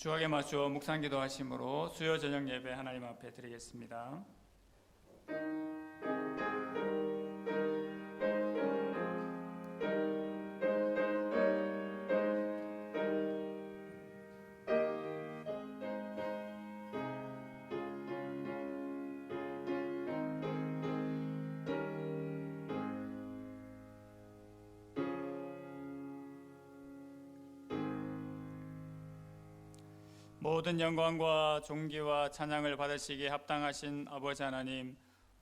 주악에 맞추어 묵상기도 하심으로 수요 저녁 예배 하나님 앞에 드리겠습니다. 모든 영광과 존귀와 찬양을 받으시기에 합당하신 아버지 하나님,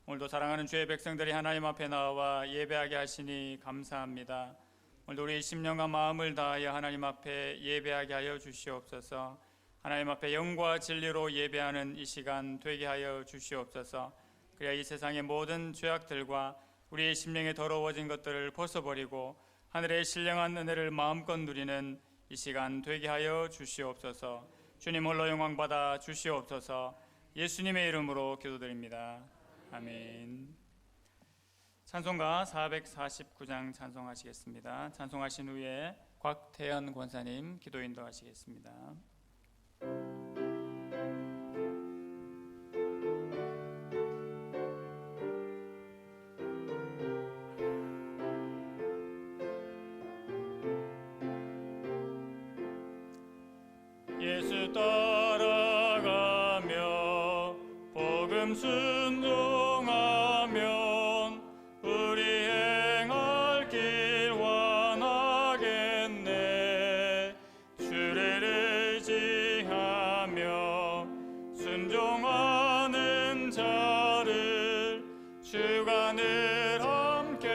오늘도 사랑하는 주의 백성들이 하나님 앞에 나와 예배하게 하시니 감사합니다. 오늘도 우리 심령과 마음을 다하여 하나님 앞에 예배하게 하여 주시옵소서. 하나님 앞에 영과 진리로 예배하는 이 시간 되게 하여 주시옵소서. 그래야 이 세상의 모든 죄악들과 우리의 심령에 더러워진 것들을 벗어버리고 하늘의 신령한 은혜를 마음껏 누리는 이 시간 되게 하여 주시옵소서. 주님 홀로 영광 받아 주시옵소서. 예수님의 이름으로 기도드립니다. 아멘. 찬송가 449장 찬송하시겠습니다. 찬송하신 후에 곽태현 권사님 기도 인도하시겠습니다. 예수 따라가며 복음 순종하면 우리 행할 길 완하겠네. 주를 의지하며 순종하는 자를 주가 늘 함께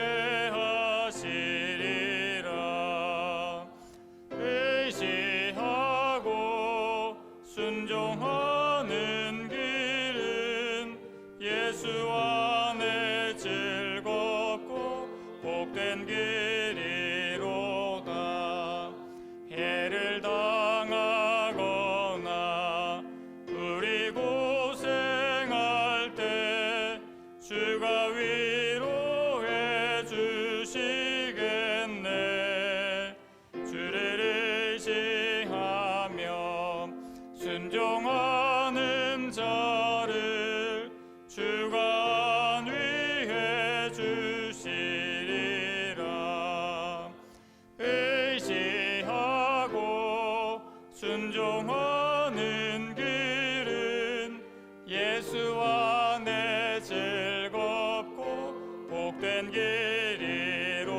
하시리라. 순종하는 길은 예수 안에 즐겁고 복된 길이로다. 해를 당하거나 우리 고생할 때 주가 위로해 주시겠네. 주를 의지하며 순종하는 자를 주가 안위해 주시리라. 의지하고 순종하는 길은 예수 안에 즐겁고 복된 길이로다.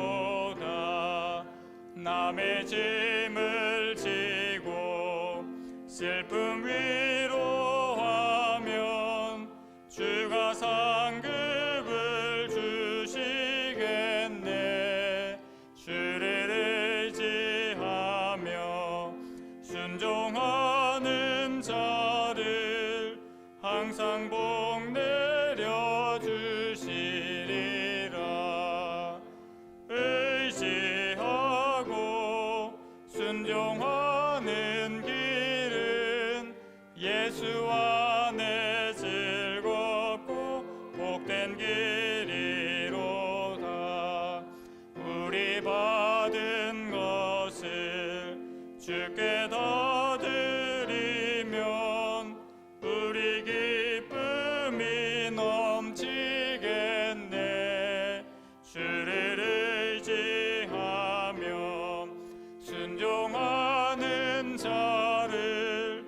남의 짐을 지고 슬픔 위로하면 주가 상급을 주시겠네. 주를 의지하며 순종하는 자를 항상 복 내려 주시리라. 의지하고 순종하는 길은 예수 안에 즐겁고 복된 길이로다. 우리 받은 것을 주께 다 드리면 우리 기쁨이 넘치겠네. 주를 의지하며 순종하는 자를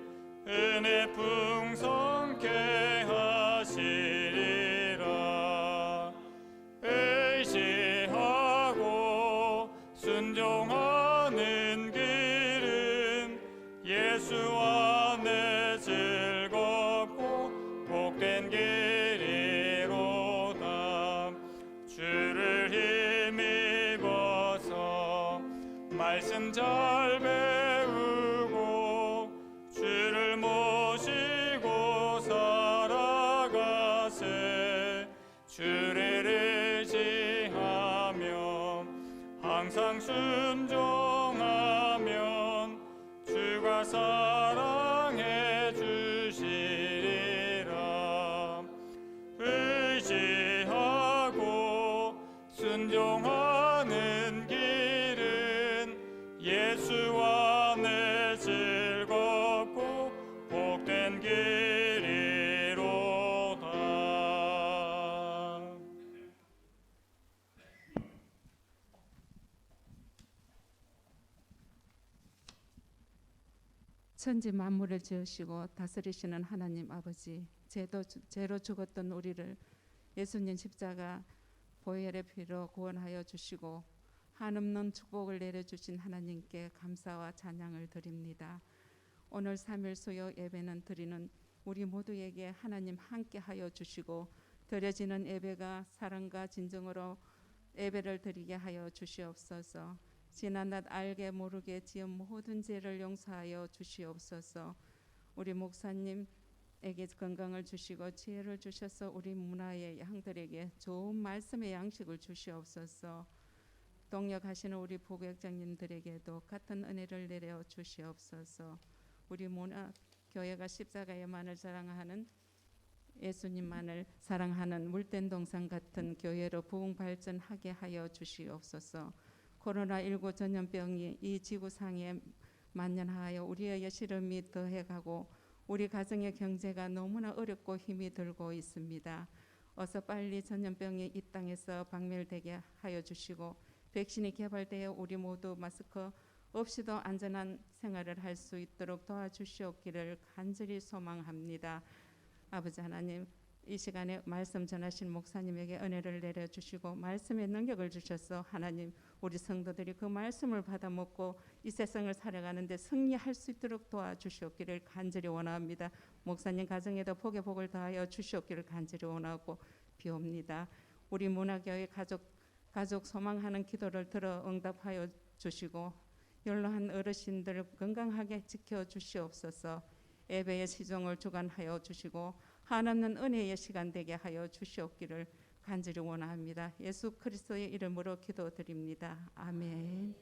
은혜 풍성케 하시리라. 의지하고 순종하는 길은 예수 안에 즐겁고 복된 길이로다. 주를 힘입어서 말씀 잘 배우고 주를 모시고 살아가세. 주를 의지하며 항상 순종하면 주가 사랑해 주시리라. 의지하고 순종하는 길은 예수 안에 즐겁고 천지 만물을 지으시고 다스리시는 하나님 아버지, 죄로 죽었던 우리를 예수님 십자가 보혈의 피로 구원하여 주시고 한없는 축복을 내려주신 하나님께 감사와 찬양을 드립니다. 오늘 3일 수요 예배는 드리는 우리 모두에게 하나님 함께하여 주시고 드려지는 예배가 사랑과 진정으로 예배를 드리게 하여 주시옵소서. 지난낮 알게 모르게 지은 모든 죄를 용서하여 주시옵소서. 우리 목사님에게 건강을 주시고 지혜를 주셔서 우리 문화의 양들에게 좋은 말씀의 양식을 주시옵소서. 동역하시는 우리 부교육장님들에게도 같은 은혜를 내려 주시옵소서. 우리 문화 교회가 십자가의만을 자랑하는 예수님만을 사랑하는 물된 동산 같은 교회로 부흥 발전하게 하여 주시옵소서. 코로나19 전염병이 이 지구상에 만연하여 우리의 시름이 더해가고 우리 가정의 경제가 너무나 어렵고 힘이 들고 있습니다. 어서 빨리 전염병이 이 땅에서 박멸되게 하여 주시고 백신이 개발되어 우리 모두 마스크 없이도 안전한 생활을 할 수 있도록 도와주시옵기를 간절히 소망합니다. 아버지 하나님, 이 시간에 말씀 전하신 목사님에게 은혜를 내려주시고 말씀의 능력을 주셔서 하나님, 우리 성도들이 그 말씀을 받아 먹고 이 세상을 살아가는데 승리할 수 있도록 도와주시옵기를 간절히 원합니다. 목사님 가정에도 복의 복을 더하여 주시옵기를 간절히 원하고 비옵니다. 우리 문화교회 가족 소망하는 기도를 들어 응답하여 주시고 연로한 어르신들 건강하게 지켜주시옵소서. 예배의 시종을 주관하여 주시고 한없는 은혜의 시간 되게 하여 주시옵기를 간절히 원합니다. 예수 그리스도의 이름으로 기도드립니다. 아멘.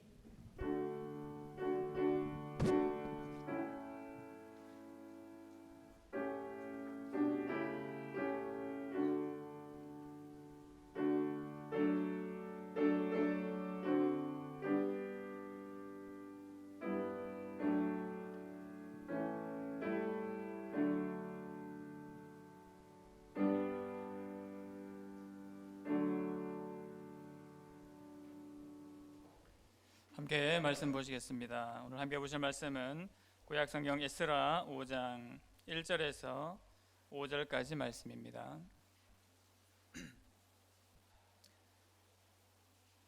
함께 말씀 보시겠습니다. 오늘 함께 보실 말씀은 구약성경 에스라 5장 1절에서 5절까지 말씀입니다.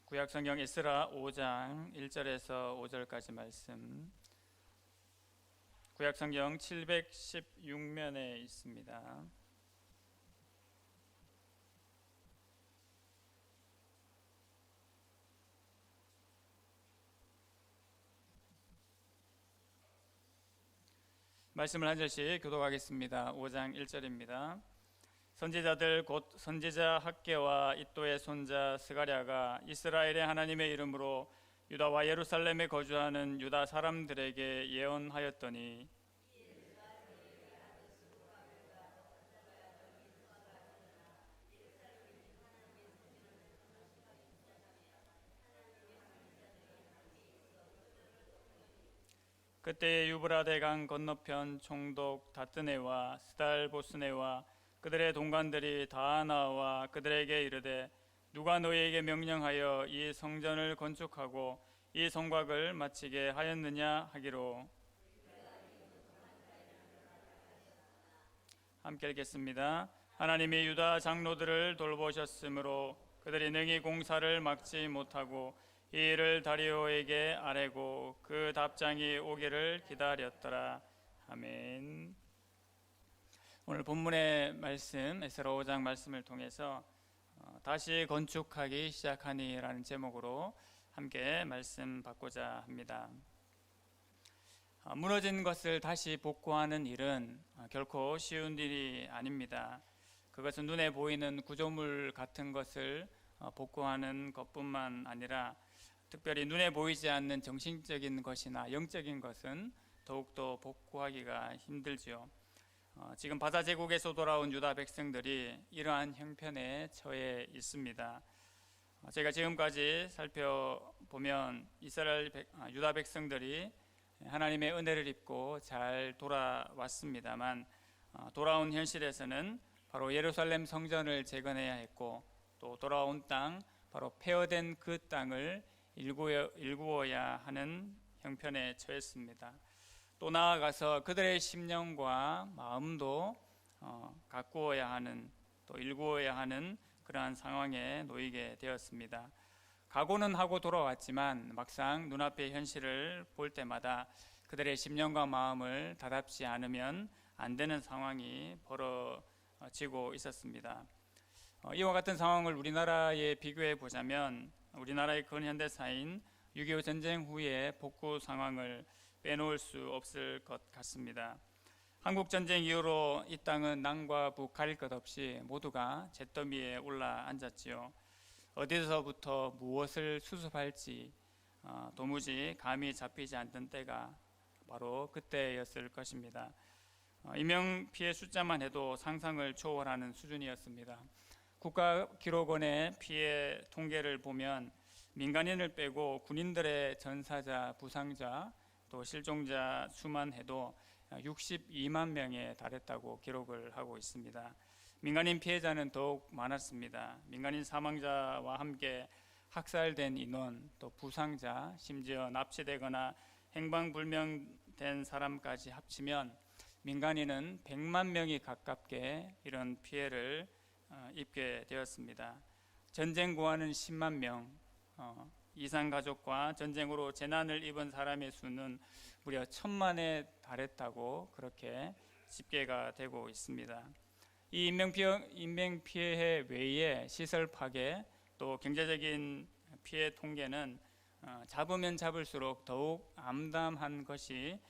구약성경 에스라 5장 1절에서 5절까지 말씀, 구약성경 716면에 있습니다. 말씀을 한 절씩 교독하겠습니다. 5장 1절입니다. 선지자들 곧 선지자 학개와 이도의 손자 스가랴가 이스라엘의 하나님의 이름으로 유다와 예루살렘에 거주하는 유다 사람들에게 예언하였더니 그때 유브라데 강 건너편 총독 다뜨네와 스달보스네와 그들의 동관들이 다 나와 그들에게 이르되 누가 너희에게 명령하여 이 성전을 건축하고 이 성곽을 마치게 하였느냐 하기로. 함께 읽겠습니다. 하나님이 유다 장로들을 돌보셨으므로 그들이 능히 공사를 막지 못하고 이 일을 다리오에게 아뢰고 그 답장이 오기를 기다렸더라. 아멘. 오늘 본문의 말씀 에스라 5장 말씀을 통해서 다시 건축하기 시작하니라는 제목으로 함께 말씀 받고자 합니다. 무너진 것을 다시 복구하는 일은 결코 쉬운 일이 아닙니다. 그것은 눈에 보이는 구조물 같은 것을 복구하는 것뿐만 아니라 특별히 눈에 보이지 않는 정신적인 것이나 영적인 것은 더욱더 복구하기가 힘들지요. 지금 바사 제국에서 돌아온 유다 백성들이 이러한 형편에 처해 있습니다. 제가 지금까지 살펴보면 유다 백성들이 하나님의 은혜를 입고 잘 돌아왔습니다만 돌아온 현실에서는 바로 예루살렘 성전을 재건해야 했고 또 돌아온 땅, 바로 폐허된 그 땅을 일구어야 하는 형편에 처했습니다. 또 나아가서 그들의 심령과 마음도 가꾸어야 하는, 또 일구어야 하는 그러한 상황에 놓이게 되었습니다. 각오는 하고 돌아왔지만 막상 눈앞의 현실을 볼 때마다 그들의 심령과 마음을 다잡지 않으면 안 되는 상황이 벌어지고 있었습니다. 이와 같은 상황을 우리나라에 비교해 보자면 우리나라의 근현대사인 6.25 전쟁 후의 복구 상황을 빼놓을 수 없을 것 같습니다. 한국 전쟁 이후로 이 땅은 남과 북 가릴 것 없이 모두가 잿더미에 올라 앉았지요. 어디서부터 무엇을 수습할지 도무지 감이 잡히지 않던 때가 바로 그때였을 것입니다. 인명피해 숫자만 해도 상상을 초월하는 수준이었습니다. 국가기록원의 피해 통계를 보면 민간인을 빼고 군인들의 전사자, 부상자, 또 실종자 수만 해도 62만 명에 달했다고 기록을 하고 있습니다. 민간인 피해자는 더욱 많았습니다. 민간인 사망자와 함께 학살된 인원, 또 부상자, 심지어 납치되거나 행방불명된 사람까지 합치면 민간인은 100만 명이 가깝게 이런 피해를 입게 되었습니다. 전쟁 고아는 10만 명 이상 가족과 전쟁으로 재난을 입은 사람의 수는 무려 1,000만에 달했다고 그렇게 집계가 되고 있습니다. 이 인명피해 외에 시설 파괴 또 경제적인 피해 통계는 잡으면 잡을수록 더욱 암담한 것이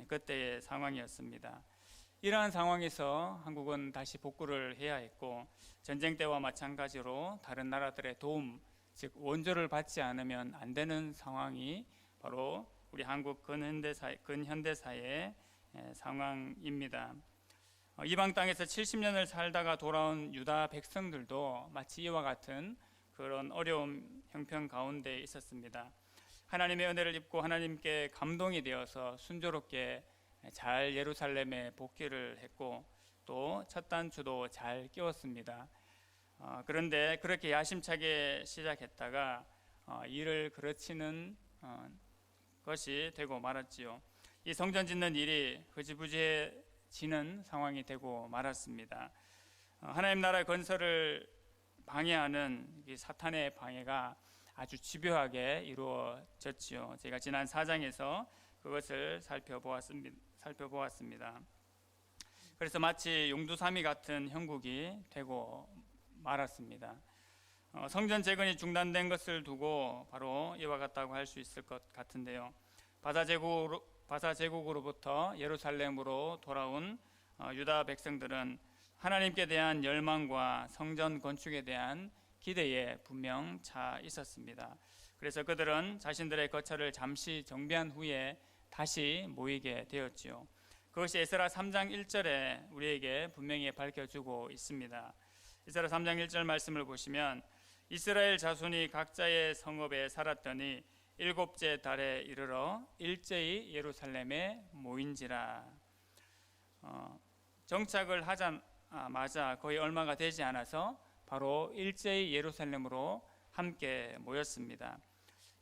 그때의 상황이었습니다. 이러한 상황에서 한국은 다시 복구를 해야 했고 전쟁 때와 마찬가지로 다른 나라들의 도움, 즉 원조를 받지 않으면 안 되는 상황이 바로 우리 한국 근현대사의 상황입니다. 이방 땅에서 70년을 살다가 돌아온 유다 백성들도 마치 이와 같은 그런 어려움 형편 가운데 있었습니다. 하나님의 은혜를 입고 하나님께 감동이 되어서 순조롭게 잘 예루살렘에 복귀를 했고 또 첫 단추도 잘 끼웠습니다. 그런데 그렇게 야심차게 시작했다가 일을 그르치는 것이 되고 말았지요. 이 성전 짓는 일이 흐지부지해지는 상황이 되고 말았습니다. 하나님 나라 건설을 방해하는 이 사탄의 방해가 아주 집요하게 이루어졌지요. 제가 지난 4장에서 그것을 살펴보았습니다. 그래서 마치 용두사미 같은 형국이 되고 말았습니다. 성전 재건이 중단된 것을 두고 바로 이와 같다고 할 수 있을 것 같은데요. 바사 제국으로부터 예루살렘으로 돌아온 유다 백성들은 하나님께 대한 열망과 성전 건축에 대한 기대에 분명 차 있었습니다. 그래서 그들은 자신들의 거처를 잠시 정비한 후에 다시 모이게 되었지요. 그것이 에스라 3장 1절에 우리에게 분명히 밝혀주고 있습니다. 에스라 3장 1절 말씀을 보시면 이스라엘 자손이 각자의 성읍에 살았더니 일곱째 달에 이르러 일제히 예루살렘에 모인지라. 정착을 하자마자 거의 얼마가 되지 않아서 바로 일제히 예루살렘으로 함께 모였습니다.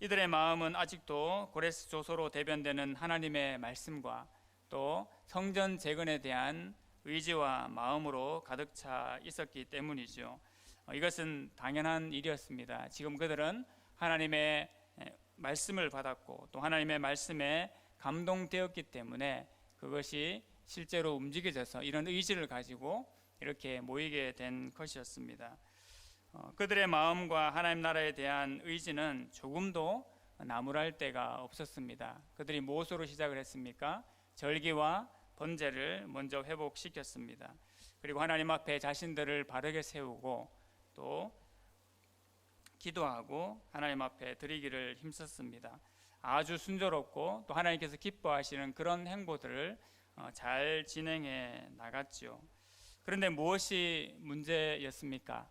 이들의 마음은 아직도 고레스 조서로 대변되는 하나님의 말씀과 또 성전 재건에 대한 의지와 마음으로 가득 차 있었기 때문이죠. 이것은 당연한 일이었습니다. 지금 그들은 하나님의 말씀을 받았고 또 하나님의 말씀에 감동되었기 때문에 그것이 실제로 움직여져서 이런 의지를 가지고 이렇게 모이게 된 것이었습니다. 그들의 마음과 하나님 나라에 대한 의지는 조금도 나무랄 데가 없었습니다. 그들이 무엇으로 시작을 했습니까? 절기와 번제를 먼저 회복시켰습니다. 그리고 하나님 앞에 자신들을 바르게 세우고 또 기도하고 하나님 앞에 드리기를 힘썼습니다. 아주 순조롭고 또 하나님께서 기뻐하시는 그런 행보들을 잘 진행해 나갔지요. 그런데 무엇이 문제였습니까?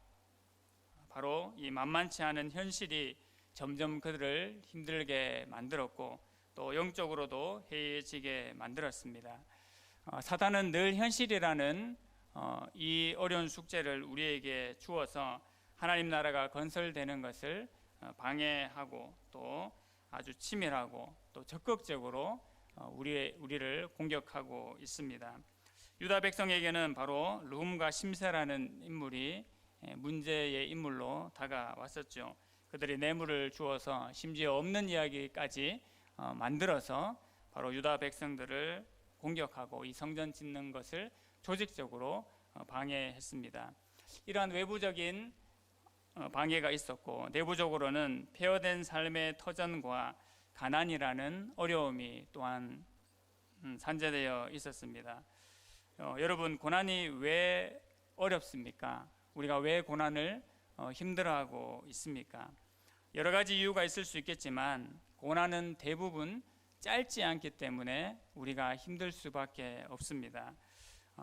바로 이 만만치 않은 현실이 점점 그들을 힘들게 만들었고 또 영적으로도 해이해지게 만들었습니다. 사단은 늘 현실이라는 이 어려운 숙제를 우리에게 주어서 하나님 나라가 건설되는 것을 방해하고 또 아주 치밀하고 또 적극적으로 우리를 공격하고 있습니다. 유다 백성에게는 바로 르훔과 심세라는 인물이 문제의 인물로 다가왔었죠. 그들이 뇌물을 주어서 심지어 없는 이야기까지 만들어서 바로 유다 백성들을 공격하고 이 성전 짓는 것을 조직적으로 방해했습니다. 이러한 외부적인 방해가 있었고, 내부적으로는 폐허된 삶의 터전과 가난이라는 어려움이 또한 산재되어 있었습니다. 여러분, 고난이 왜 어렵습니까? 우리가 왜 고난을 힘들어하고 있습니까? 여러 가지 이유가 있을 수 있겠지만 고난은 대부분 짧지 않기 때문에 우리가 힘들 수밖에 없습니다.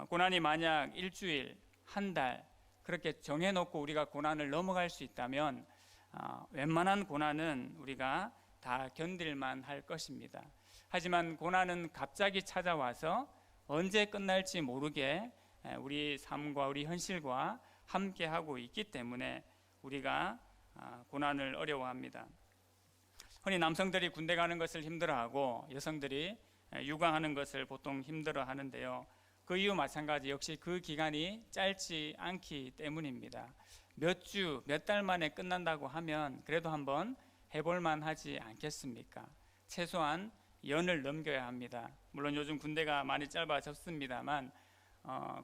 고난이 만약 일주일, 한 달 그렇게 정해놓고 우리가 고난을 넘어갈 수 있다면 웬만한 고난은 우리가 다 견딜만 할 것입니다. 하지만 고난은 갑자기 찾아와서 언제 끝날지 모르게 우리 삶과 우리 현실과 함께하고 있기 때문에 우리가 고난을 어려워합니다. 흔히 남성들이 군대 가는 것을 힘들어하고 여성들이 육아하는 것을 보통 힘들어하는데요. 그 이유 마찬가지, 역시 그 기간이 짧지 않기 때문입니다. 몇 주, 몇 달 만에 끝난다고 하면 그래도 한번 해볼만 하지 않겠습니까? 최소한 연을 넘겨야 합니다. 물론 요즘 군대가 많이 짧아졌습니다만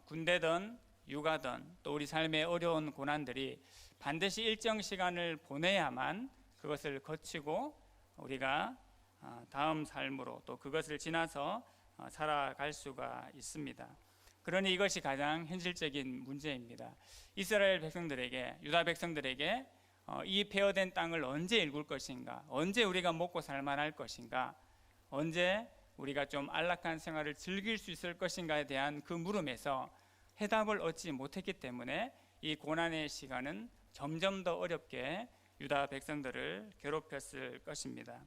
군대든 육아든 또 우리 삶의 어려운 고난들이 반드시 일정 시간을 보내야만 그것을 거치고 우리가 다음 삶으로 또 그것을 지나서 살아갈 수가 있습니다. 그러니 이것이 가장 현실적인 문제입니다. 이스라엘 백성들에게, 유다 백성들에게 이 폐허된 땅을 언제 일굴 것인가, 언제 우리가 먹고 살만할 것인가, 언제 우리가 좀 안락한 생활을 즐길 수 있을 것인가에 대한 그 물음에서 해답을 얻지 못했기 때문에 이 고난의 시간은 점점 더 어렵게 유다 백성들을 괴롭혔을 것입니다.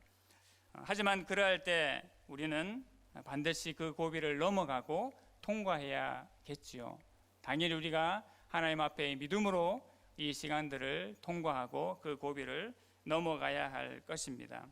하지만 그러할 때 우리는 반드시 그 고비를 넘어가고 통과해야겠지요. 당연히 우리가 하나님 앞에 믿음으로 이 시간들을 통과하고 그 고비를 넘어가야 할 것입니다.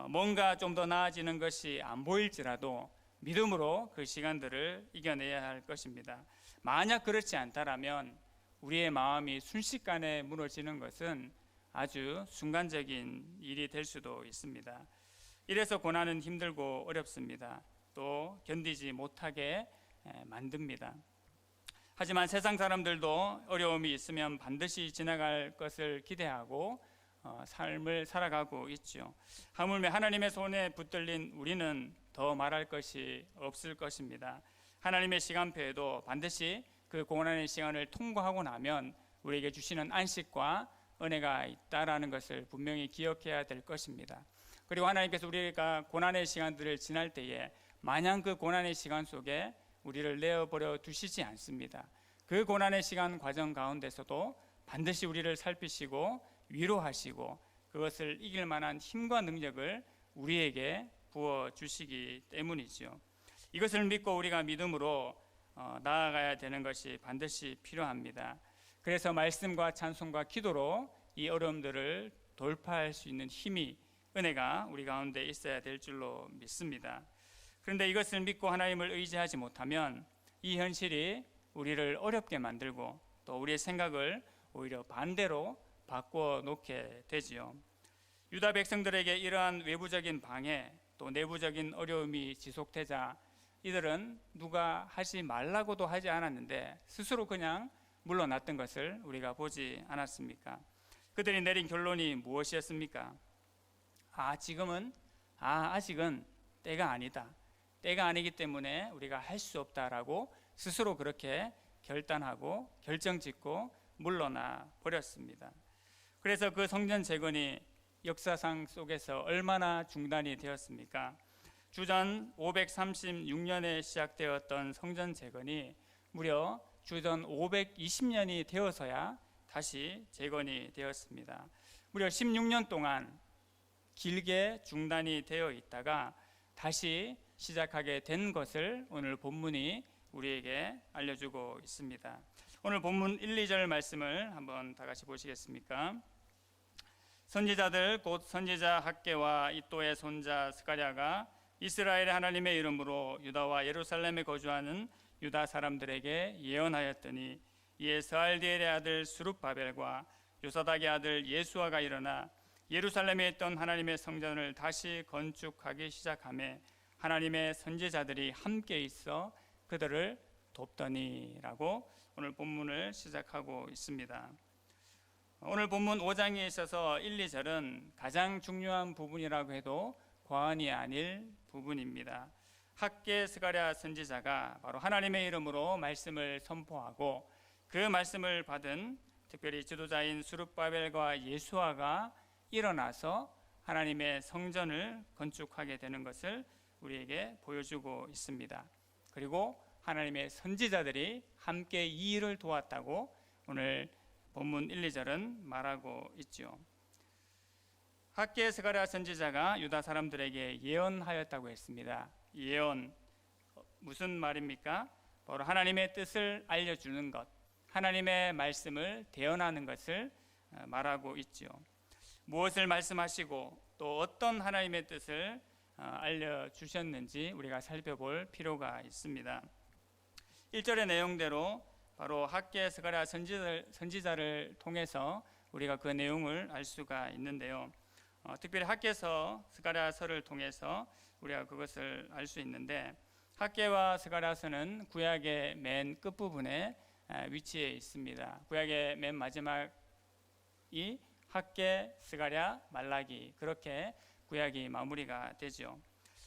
뭔가 좀 더 나아지는 것이 안 보일지라도 믿음으로 그 시간들을 이겨내야 할 것입니다. 만약 그렇지 않다라면 우리의 마음이 순식간에 무너지는 것은 아주 순간적인 일이 될 수도 있습니다. 이래서 고난은 힘들고 어렵습니다. 또 견디지 못하게 만듭니다. 하지만 세상 사람들도 어려움이 있으면 반드시 지나갈 것을 기대하고 삶을 살아가고 있죠. 하물며 하나님의 손에 붙들린 우리는 더 말할 것이 없을 것입니다. 하나님의 시간표에도 반드시 그 고난의 시간을 통과하고 나면 우리에게 주시는 안식과 은혜가 있다라는 것을 분명히 기억해야 될 것입니다. 그리고 하나님께서 우리가 고난의 시간들을 지날 때에 마냥 그 고난의 시간 속에 우리를 내어버려 두시지 않습니다. 그 고난의 시간 과정 가운데서도 반드시 우리를 살피시고 위로하시고 그것을 이길 만한 힘과 능력을 우리에게 부어주시기 때문이죠. 이것을 믿고 우리가 믿음으로 나아가야 되는 것이 반드시 필요합니다. 그래서 말씀과 찬송과 기도로 이 어려움들을 돌파할 수 있는 힘이, 은혜가 우리 가운데 있어야 될 줄로 믿습니다. 그런데 이것을 믿고 하나님을 의지하지 못하면 이 현실이 우리를 어렵게 만들고 또 우리의 생각을 오히려 반대로 바꿔 놓게 되지요. 유다 백성들에게 이러한 외부적인 방해 또 내부적인 어려움이 지속되자 이들은 누가 하지 말라고도 하지 않았는데 스스로 그냥 물러났던 것을 우리가 보지 않았습니까? 그들이 내린 결론이 무엇이었습니까? 아직은 때가 아니다. 때가 아니기 때문에 우리가 할 수 없다라고 스스로 그렇게 결단하고 결정짓고 물러나 버렸습니다. 그래서 그 성전 재건이 역사상 속에서 얼마나 중단이 되었습니까? 주전 536년에 시작되었던 성전 재건이 무려 주전 520년이 되어서야 다시 재건이 되었습니다. 무려 16년 동안 길게 중단이 되어 있다가 다시 시작하게 된 것을 오늘 본문이 우리에게 알려주고 있습니다. 오늘 본문 1, 2절 말씀을 한번 다 같이 보시겠습니까? 선지자들 곧 선지자 학개와 이또의 손자 스가랴가 이스라엘의 하나님의 이름으로 유다와 예루살렘에 거주하는 유다 사람들에게 예언하였더니 이에 스알디엘의 아들 스룹바벨과 요사닥의 아들 예수아가 일어나 예루살렘에 있던 하나님의 성전을 다시 건축하기 시작하며 하나님의 선지자들이 함께 있어 그들을 돕더니라고 오늘 본문을 시작하고 있습니다. 오늘 본문 5장에 있어서 1, 2절은 가장 중요한 부분이라고 해도 과언이 아닐 부분입니다. 학개 스가랴 선지자가 바로 하나님의 이름으로 말씀을 선포하고 그 말씀을 받은 특별히 지도자인 스룹바벨과 예수아가 일어나서 하나님의 성전을 건축하게 되는 것을 우리에게 보여주고 있습니다. 그리고 하나님의 선지자들이 함께 이 일을 도왔다고 오늘 본문 1, 2절은 말하고 있죠. 학개 스가랴 선지자가 유다 사람들에게 예언하였다고 했습니다. 예언 무슨 말입니까? 바로 하나님의 뜻을 알려주는 것, 하나님의 말씀을 대언하는 것을 말하고 있죠. 무엇을 말씀하시고 또 어떤 하나님의 뜻을 알려주셨는지 우리가 살펴볼 필요가 있습니다. 1절의 내용대로 바로 학개 스가랴 선지자를 통해서 우리가 그 내용을 알 수가 있는데요. 특별히 학개서 스가랴서를 통해서 우리가 그것을 알 수 있는데 학개와 스가랴서는 구약의 맨 끝부분에 위치해 있습니다. 구약의 맨 마지막이 학개, 스가랴, 말라기 그렇게 구약이 마무리가 되죠.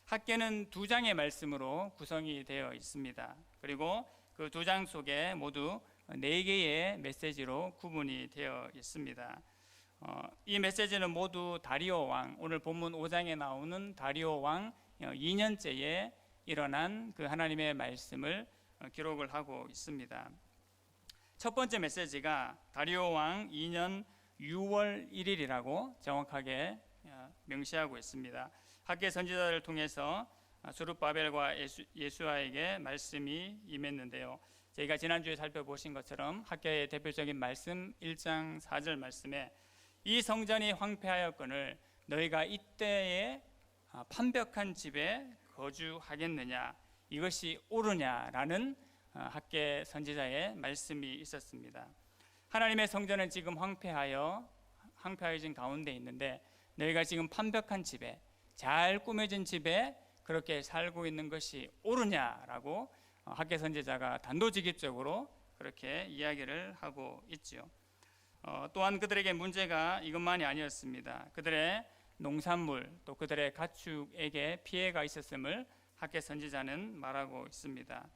학개는 2장의 말씀으로 구성이 되어 있습니다. 그리고 그 2장 속에 모두 4개의 메시지로 구분이 되어 있습니다. 이 메시지는 모두 다리오 왕, 오늘 본문 5장에 나오는 다리오 왕 2년째에 일어난 그 하나님의 말씀을 기록을 하고 있습니다. 첫 번째 메시지가 다리오 왕 2년 6월 1일이라고 정확하게 명시하고 있습니다. 학개 선지자를 통해서 스룹바벨과 예수아에게 말씀이 임했는데요. 저희가 지난주에 살펴보신 것처럼 학개의 대표적인 말씀 1장 4절 말씀에 이 성전이 황폐하였거늘 너희가 이때에 판벽한 집에 거주하겠느냐 이것이 옳으냐라는 학개 선지자의 말씀이 있었습니다. 하나님의 성전은 지금 황폐해진 가운데 있는데 너희가 지금 판벽한 집에 잘 꾸며진 집에 그렇게 살고 있는 것이 옳으냐라고 학개 선지자가 단도직입적으로 그렇게 이야기를 하고 있죠. 또한 그들에게 문제가 이것만이 아니었습니다. 그들의 농산물 또 그들의 가축에게 피해가 있었음을 학개 선지자는 말하고 있습니다.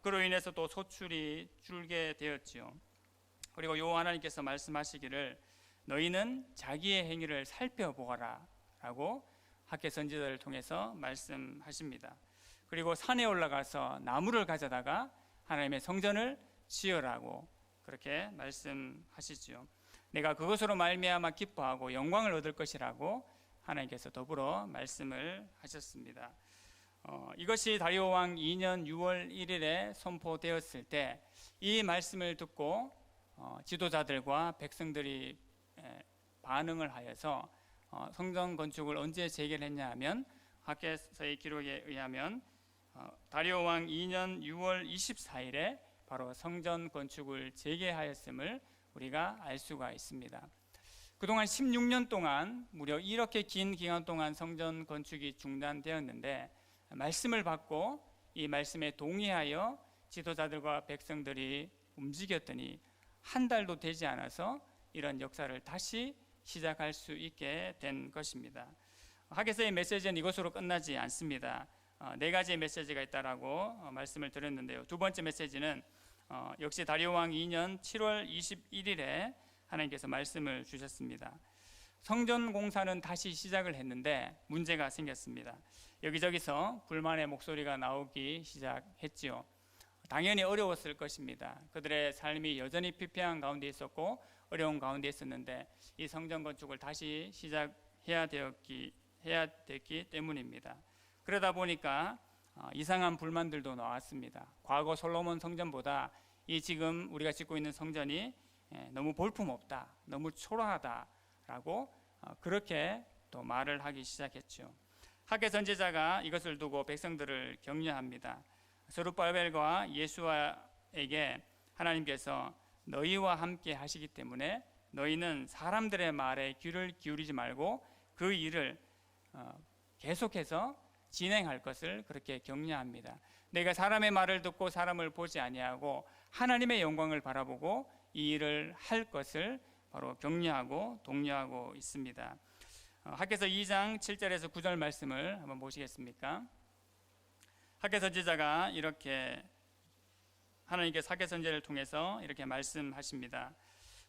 그로 인해서 또 소출이 줄게 되었지요. 그리고 여호와 하나님께서 말씀하시기를 너희는 자기의 행위를 살펴보아라 라고 학개 선지자를 통해서 말씀하십니다. 그리고 산에 올라가서 나무를 가져다가 하나님의 성전을 지으라고 그렇게 말씀하시죠. 내가 그것으로 말미암아 기뻐하고 영광을 얻을 것이라고 하나님께서 더불어 말씀을 하셨습니다. 이것이 다리오 왕 2년 6월 1일에 선포되었을 때 이 말씀을 듣고 지도자들과 백성들이 반응을 하여서 성전 건축을 언제 재개했냐 하면 학개서의 기록에 의하면 다리오 왕 2년 6월 24일에 바로 성전 건축을 재개하였음을 우리가 알 수가 있습니다. 그동안 16년 동안 무려 이렇게 긴 기간 동안 성전 건축이 중단되었는데 말씀을 받고 이 말씀에 동의하여 지도자들과 백성들이 움직였더니 한 달도 되지 않아서 이런 역사를 다시 시작할 수 있게 된 것입니다. 학개서의 메시지는 이것으로 끝나지 않습니다. 4가지의 메시지가 있다라고 말씀을 드렸는데요. 두 번째 메시지는 역시 다리오 왕 2년 7월 21일에 하나님께서 말씀을 주셨습니다. 성전 공사는 다시 시작을 했는데 문제가 생겼습니다. 여기저기서 불만의 목소리가 나오기 시작했지요. 당연히 어려웠을 것입니다. 그들의 삶이 여전히 피폐한 가운데 있었고 어려운 가운데 있었는데 이 성전 건축을 다시 시작해야 됐기 때문입니다. 그러다 보니까 이상한 불만들도 나왔습니다. 과거 솔로몬 성전보다 이 지금 우리가 짓고 있는 성전이 너무 볼품없다, 너무 초라하다라고 그렇게 또 말을 하기 시작했죠. 학개 선지자가 이것을 두고 백성들을 격려합니다. 스룹바벨과 예수아에게 하나님께서 너희와 함께 하시기 때문에 너희는 사람들의 말에 귀를 기울이지 말고 그 일을 계속해서 진행할 것을 그렇게 격려합니다. 내가 사람의 말을 듣고 사람을 보지 아니하고 하나님의 영광을 바라보고 이 일을 할 것을 바로 격려하고 독려하고 있습니다. 학개서 2장 7절에서 9절 말씀을 한번 보시겠습니까? 학개 선지자가 이렇게 하나님께 학개 선지자를 통해서 이렇게 말씀하십니다.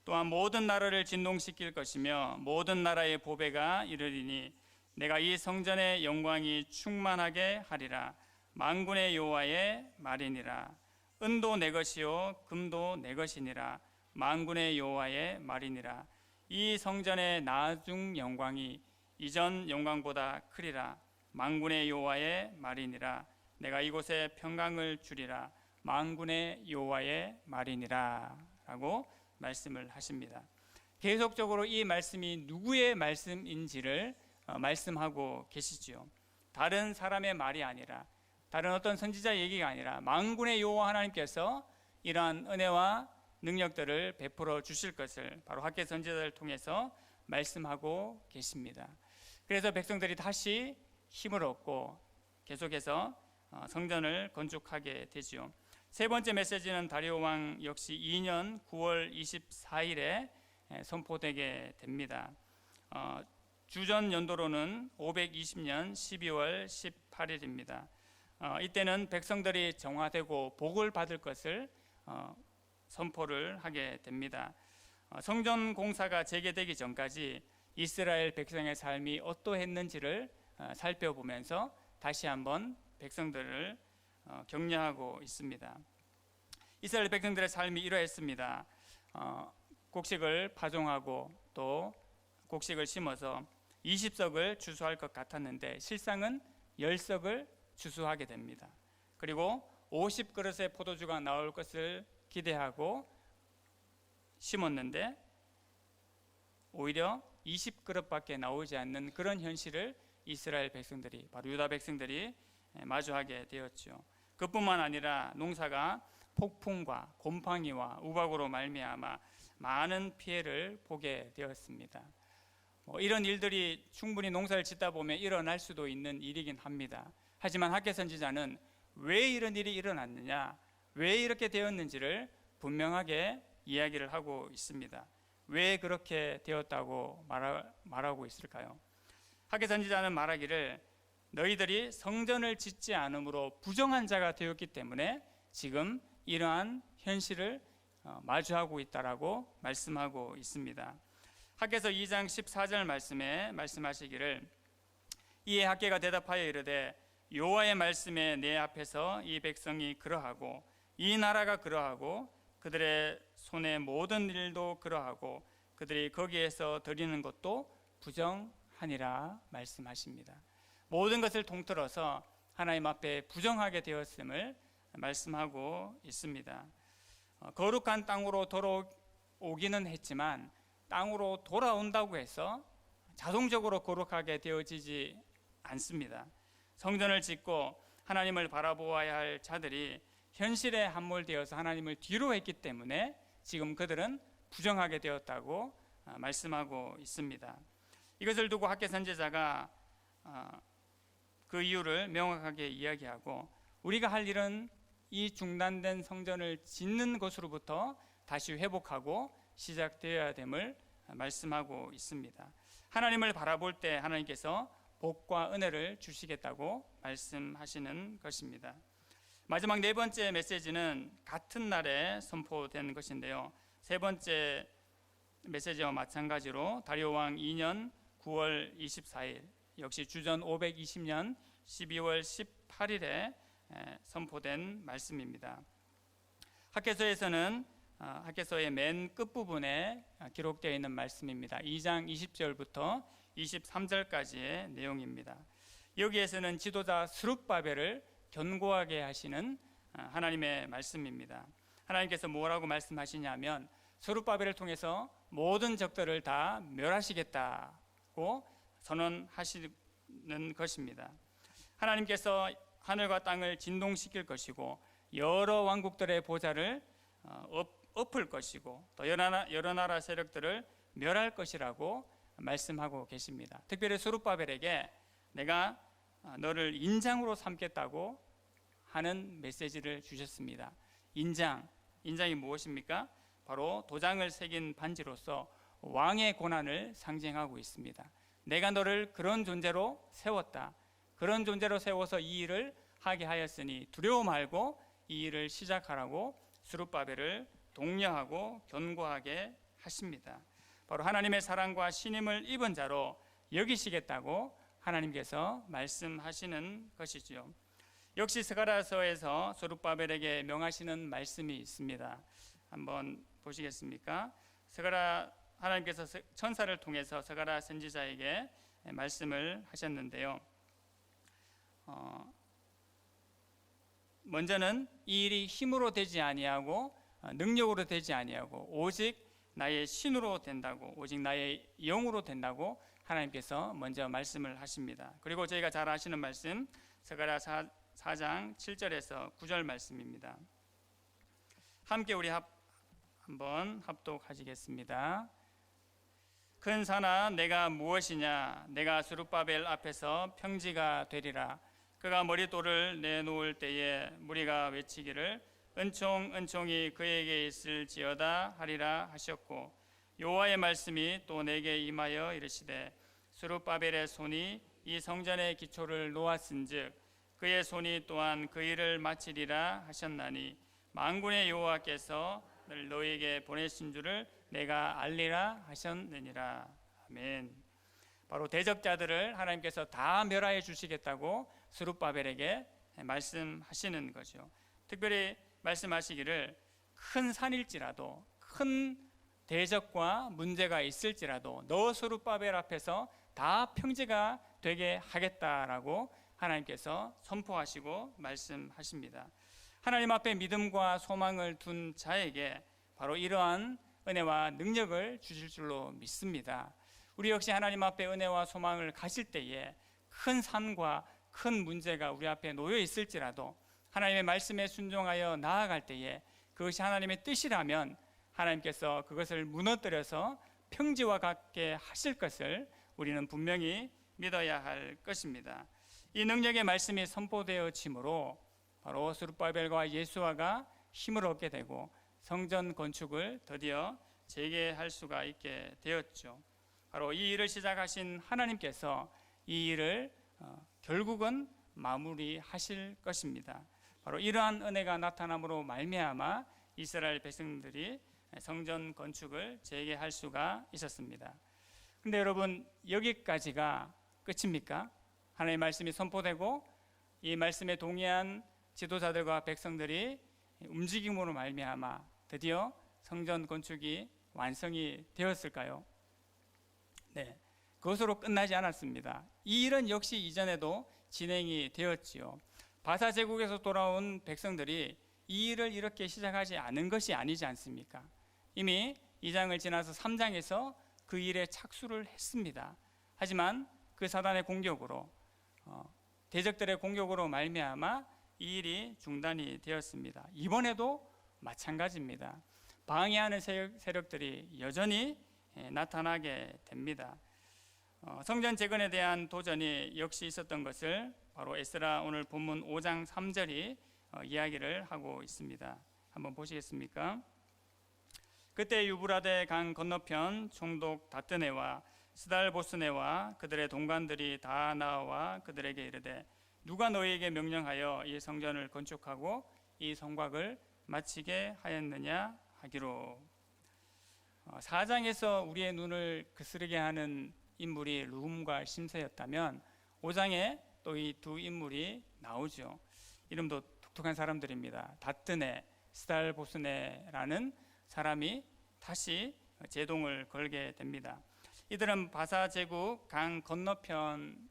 또한 모든 나라를 진동시킬 것이며 모든 나라의 보배가 이르리니 내가 이 성전의 영광이 충만하게 하리라. 만군의 여호와의 말이니라. 은도 내 것이요 금도 내 것이니라. 만군의 여호와의 말이니라. 이 성전의 나중 영광이 이전 영광보다 크리라. 만군의 여호와의 말이니라. 내가 이곳에 평강을 주리라. 만군의 여호와의 말이니라 라고 말씀을 하십니다. 계속적으로 이 말씀이 누구의 말씀인지를 말씀하고 계시지요. 다른 사람의 말이 아니라, 다른 어떤 선지자 얘기가 아니라 만군의 여호와 하나님께서 이러한 은혜와 능력들을 베풀어 주실 것을 바로 학개 선지자를 통해서 말씀하고 계십니다. 그래서 백성들이 다시 힘을 얻고 계속해서 성전을 건축하게 되지요. 세 번째 메시지는 다리오 왕 역시 2년 9월 24일에 선포되게 됩니다. 주전 연도로는 520년 12월 18일입니다. 이때는 백성들이 정화되고 복을 받을 것을 선포를 하게 됩니다. 성전 공사가 재개되기 전까지 이스라엘 백성의 삶이 어떠했는지를 살펴보면서 다시 한번 백성들을 격려하고 있습니다. 이스라엘 백성들의 삶이 이러했습니다. 곡식을 파종하고 또 곡식을 심어서 20석을 추수할 것 같았는데 실상은 10석을 추수하게 됩니다. 그리고 50그릇의 포도주가 나올 것을 기대하고 심었는데 오히려 20그릇밖에 나오지 않는 그런 현실을 이스라엘 백성들이, 바로 유다 백성들이 마주하게 되었죠. 그뿐만 아니라 농사가 폭풍과 곰팡이와 우박으로 말미암아 많은 피해를 보게 되었습니다. 이런 일들이 충분히 농사를 짓다 보면 일어날 수도 있는 일이긴 합니다. 하지만 학개 선지자는 왜 이런 일이 일어났느냐, 왜 이렇게 되었는지를 분명하게 이야기를 하고 있습니다. 왜 그렇게 되었다고 말하고 있을까요? 학개 선지자는 말하기를 너희들이 성전을 짓지 않음으로 부정한 자가 되었기 때문에 지금 이러한 현실을 마주하고 있다라고 말씀하고 있습니다. 학개서 2장 14절 말씀에 말씀하시기를 이에 학개가 대답하여 이르되 여호와의 말씀에 내 앞에서 이 백성이 그러하고 이 나라가 그러하고 그들의 손의 모든 일도 그러하고 그들이 거기에서 드리는 것도 부정하니라 말씀하십니다. 모든 것을 통틀어서 하나님 앞에 부정하게 되었음을 말씀하고 있습니다. 거룩한 땅으로 돌아오기는 했지만 땅으로 돌아온다고 해서 자동적으로 거룩하게 되어지지 않습니다. 성전을 짓고 하나님을 바라보아야 할 자들이 현실에 함몰되어서 하나님을 뒤로 했기 때문에 지금 그들은 부정하게 되었다고 말씀하고 있습니다. 이것을 두고 학개 선지자가 그 이유를 명확하게 이야기하고 우리가 할 일은 이 중단된 성전을 짓는 것으로부터 다시 회복하고 시작되어야 됨을 말씀하고 있습니다. 하나님을 바라볼 때 하나님께서 복과 은혜를 주시겠다고 말씀하시는 것입니다. 마지막 네 번째 메시지는 같은 날에 선포된 것인데요. 세 번째 메시지와 마찬가지로 다리오 왕 2년 9월 24일 역시 주전 520년 12월 18일에 선포된 말씀입니다. 학개서에서는 학개서의 맨 끝부분에 기록되어 있는 말씀입니다. 2장 20절부터 23절까지의 내용입니다. 여기에서는 지도자 스룹바벨을 견고하게 하시는 하나님의 말씀입니다. 하나님께서 뭐라고 말씀하시냐면 스룹바벨을 통해서 모든 적들을 다 멸하시겠다고 선언하시는 하시는 것입니다. 하나님께서 하늘과 땅을 진동시킬 것이고 여러 왕국들의 보좌를 엎을 것이고 또 여러 나라 세력들을 멸할 것이라고 말씀하고 계십니다. 특별히 스룹바벨에게 내가 너를 인장으로 삼겠다고 하는 메시지를 주셨습니다. 인장이 무엇입니까? 바로 도장을 새긴 반지로서 왕의 고난을 상징하고 있습니다. 내가 너를 그런 존재로 세웠다. 그런 존재로 세워서 이 일을 하게 하였으니 두려워 말고 이 일을 시작하라고 스룹바벨을 독려하고 견고하게 하십니다. 바로 하나님의 사랑과 신임을 입은 자로 여기시겠다고 하나님께서 말씀하시는 것이지요. 역시 스가랴서에서 스룹바벨에게 명하시는 말씀이 있습니다. 한번 보시겠습니까? 하나님께서 천사를 통해서 스가랴 선지자에게 말씀을 하셨는데요. 먼저는 이 일이 힘으로 되지 아니하고 능력으로 되지 아니하고 오직 나의 신으로 된다고, 오직 나의 영으로 된다고 하나님께서 먼저 말씀을 하십니다. 그리고 저희가 잘 아시는 말씀 스가랴 4장 7절에서 9절 말씀입니다. 함께 우리 한번 합독하시겠습니다. 큰 산아 내가 무엇이냐, 내가 스룹바벨 앞에서 평지가 되리라. 그가 머릿돌을 내놓을 때에 무리가 외치기를 은총이 그에게 있을지어다 하리라 하셨고, 여호와의 말씀이 또 내게 임하여 이르시되 스룹바벨의 손이 이 성전의 기초를 놓았은즉 그의 손이 또한 그 일을 마치리라 하셨나니 만군의 여호와께서 너희에게 보내신 줄을 내가 알리라 하셨느니라. 아멘. 바로 대적자들을 하나님께서 다 멸하여 주시겠다고 스룹바벨에게 말씀하시는 거죠. 특별히 말씀하시기를 큰 산일지라도, 큰 대적과 문제가 있을지라도 너 스룹바벨 앞에서 다 평지가 되게 하겠다라고 하나님께서 선포하시고 말씀하십니다. 하나님 앞에 믿음과 소망을 둔 자에게 바로 이러한 은혜와 능력을 주실 줄로 믿습니다. 우리 역시 하나님 앞에 은혜와 소망을 가질 때에 큰 산과 큰 문제가 우리 앞에 놓여 있을지라도 하나님의 말씀에 순종하여 나아갈 때에 그것이 하나님의 뜻이라면 하나님께서 그것을 무너뜨려서 평지와 같게 하실 것을 우리는 분명히 믿어야 할 것입니다. 이 능력의 말씀이 선포되어지므로 바로 스룹바벨과 예수아가 힘을 얻게 되고 성전 건축을 드디어 재개할 수가 있게 되었죠. 바로 이 일을 시작하신 하나님께서 이 일을 결국은 마무리하실 것입니다. 바로 이러한 은혜가 나타남으로 말미암아 이스라엘 백성들이 성전 건축을 재개할 수가 있었습니다. 근데 여러분, 여기까지가 끝입니까? 하나님의 말씀이 선포되고 이 말씀에 동의한 지도자들과 백성들이 움직임으로 말미암아 드디어 성전 건축이 완성이 되었을까요? 네, 그것으로 끝나지 않았습니다. 이 일은 역시 이전에도 진행이 되었지요. 바사 제국에서 돌아온 백성들이 이 일을 이렇게 시작하지 않은 것이 아니지 않습니까? 이미 2장을 지나서 3장에서 그 일에 착수를 했습니다. 하지만 그 사단의 공격으로 대적들의 공격으로 말미암아 이 일이 중단이 되었습니다. 이번에도 마찬가지입니다. 방해하는 세력들이 여전히 나타나게 됩니다. 성전 재건에 대한 도전이 역시 있었던 것을 바로 에스라 오늘 본문 5장 3절이 이야기를 하고 있습니다. 한번 보시겠습니까? 그때 유브라데 강 건너편 총독 다뜨네와 스달보스네와 그들의 동관들이 다 나와 그들에게 이르되 누가 너희에게 명령하여 이 성전을 건축하고 이 성곽을 마치게 하였느냐 하기로. 4장에서 우리의 눈을 그스르게 하는 인물이 르훔과 심세였다면 5장에 또 이 두 인물이 나오죠. 이름도 독특한 사람들입니다. 다뜨네, 스달보스네라는 사람이 다시 제동을 걸게 됩니다. 이들은 바사 제국 강 건너편을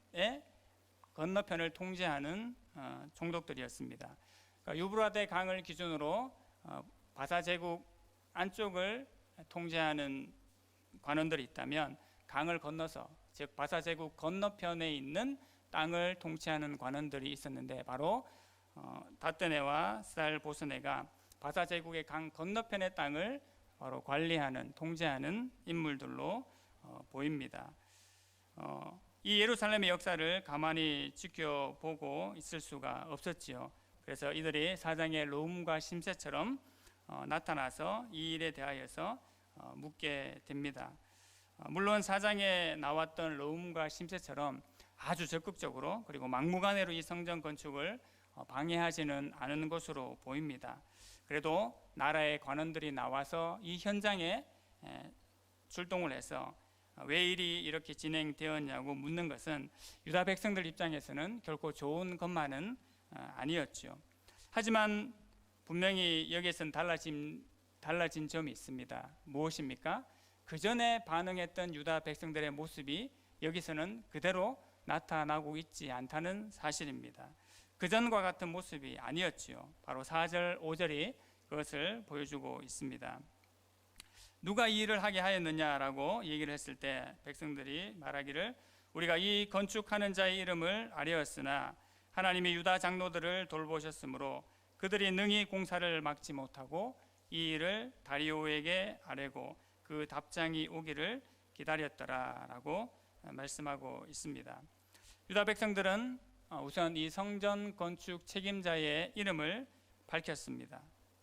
통제하는 총독들이었습니다. 그러니까 유브라데 강을 기준으로 바사 제국 안쪽을 통제하는 관원들이 있다면 강을 건너서 즉 바사 제국 건너편에 있는 땅을 통치하는 관원들이 있었는데 바로 다뜨네와 스달보스네가 바사 제국의 강 건너편의 땅을 바로 관리하는 통제하는 인물들로 보입니다. 이 예루살렘의 역사를 가만히 지켜보고 있을 수가 없었지요. 그래서 이들이 사장의 로움과 심새처럼 나타나서 이 일에 대하여서 묻게 됩니다. 물론 사장에 나왔던 로움과 심새처럼 아주 적극적으로 그리고 막무가내로 이 성전 건축을 방해하지는 않은 것으로 보입니다. 그래도 나라의 관원들이 나와서 이 현장에 출동을 해서 왜 일이 이렇게 진행되었냐고 묻는 것은 유다 백성들 입장에서는 결코 좋은 것만은 아니었죠. 하지만 분명히 여기에서는 달라진 점이 있습니다. 무엇입니까? 그 전에 반응했던 유다 백성들의 모습이 여기서는 그대로 나타나고 있지 않다는 사실입니다. 그 전과 같은 모습이 아니었지요. 바로 4절, 5절이 그것을 보여주고 있습니다. 누가 이 일을 하게 하였느냐라고 얘기를 했을 때 백성들이 말하기를 우리가 이 건축하는 자의 이름을 아뢰었으나 하나님이 유다 장로들을 돌보셨으므로 그들이 능히 공사를 막지 못하고 이 일을 다리오에게 아뢰고 그 답장이 오기를 기다렸더라라고 말씀하고 있습니다. 유다 백성들은 우선 이 성전 건축 책임자의 이름을 밝혔습니다.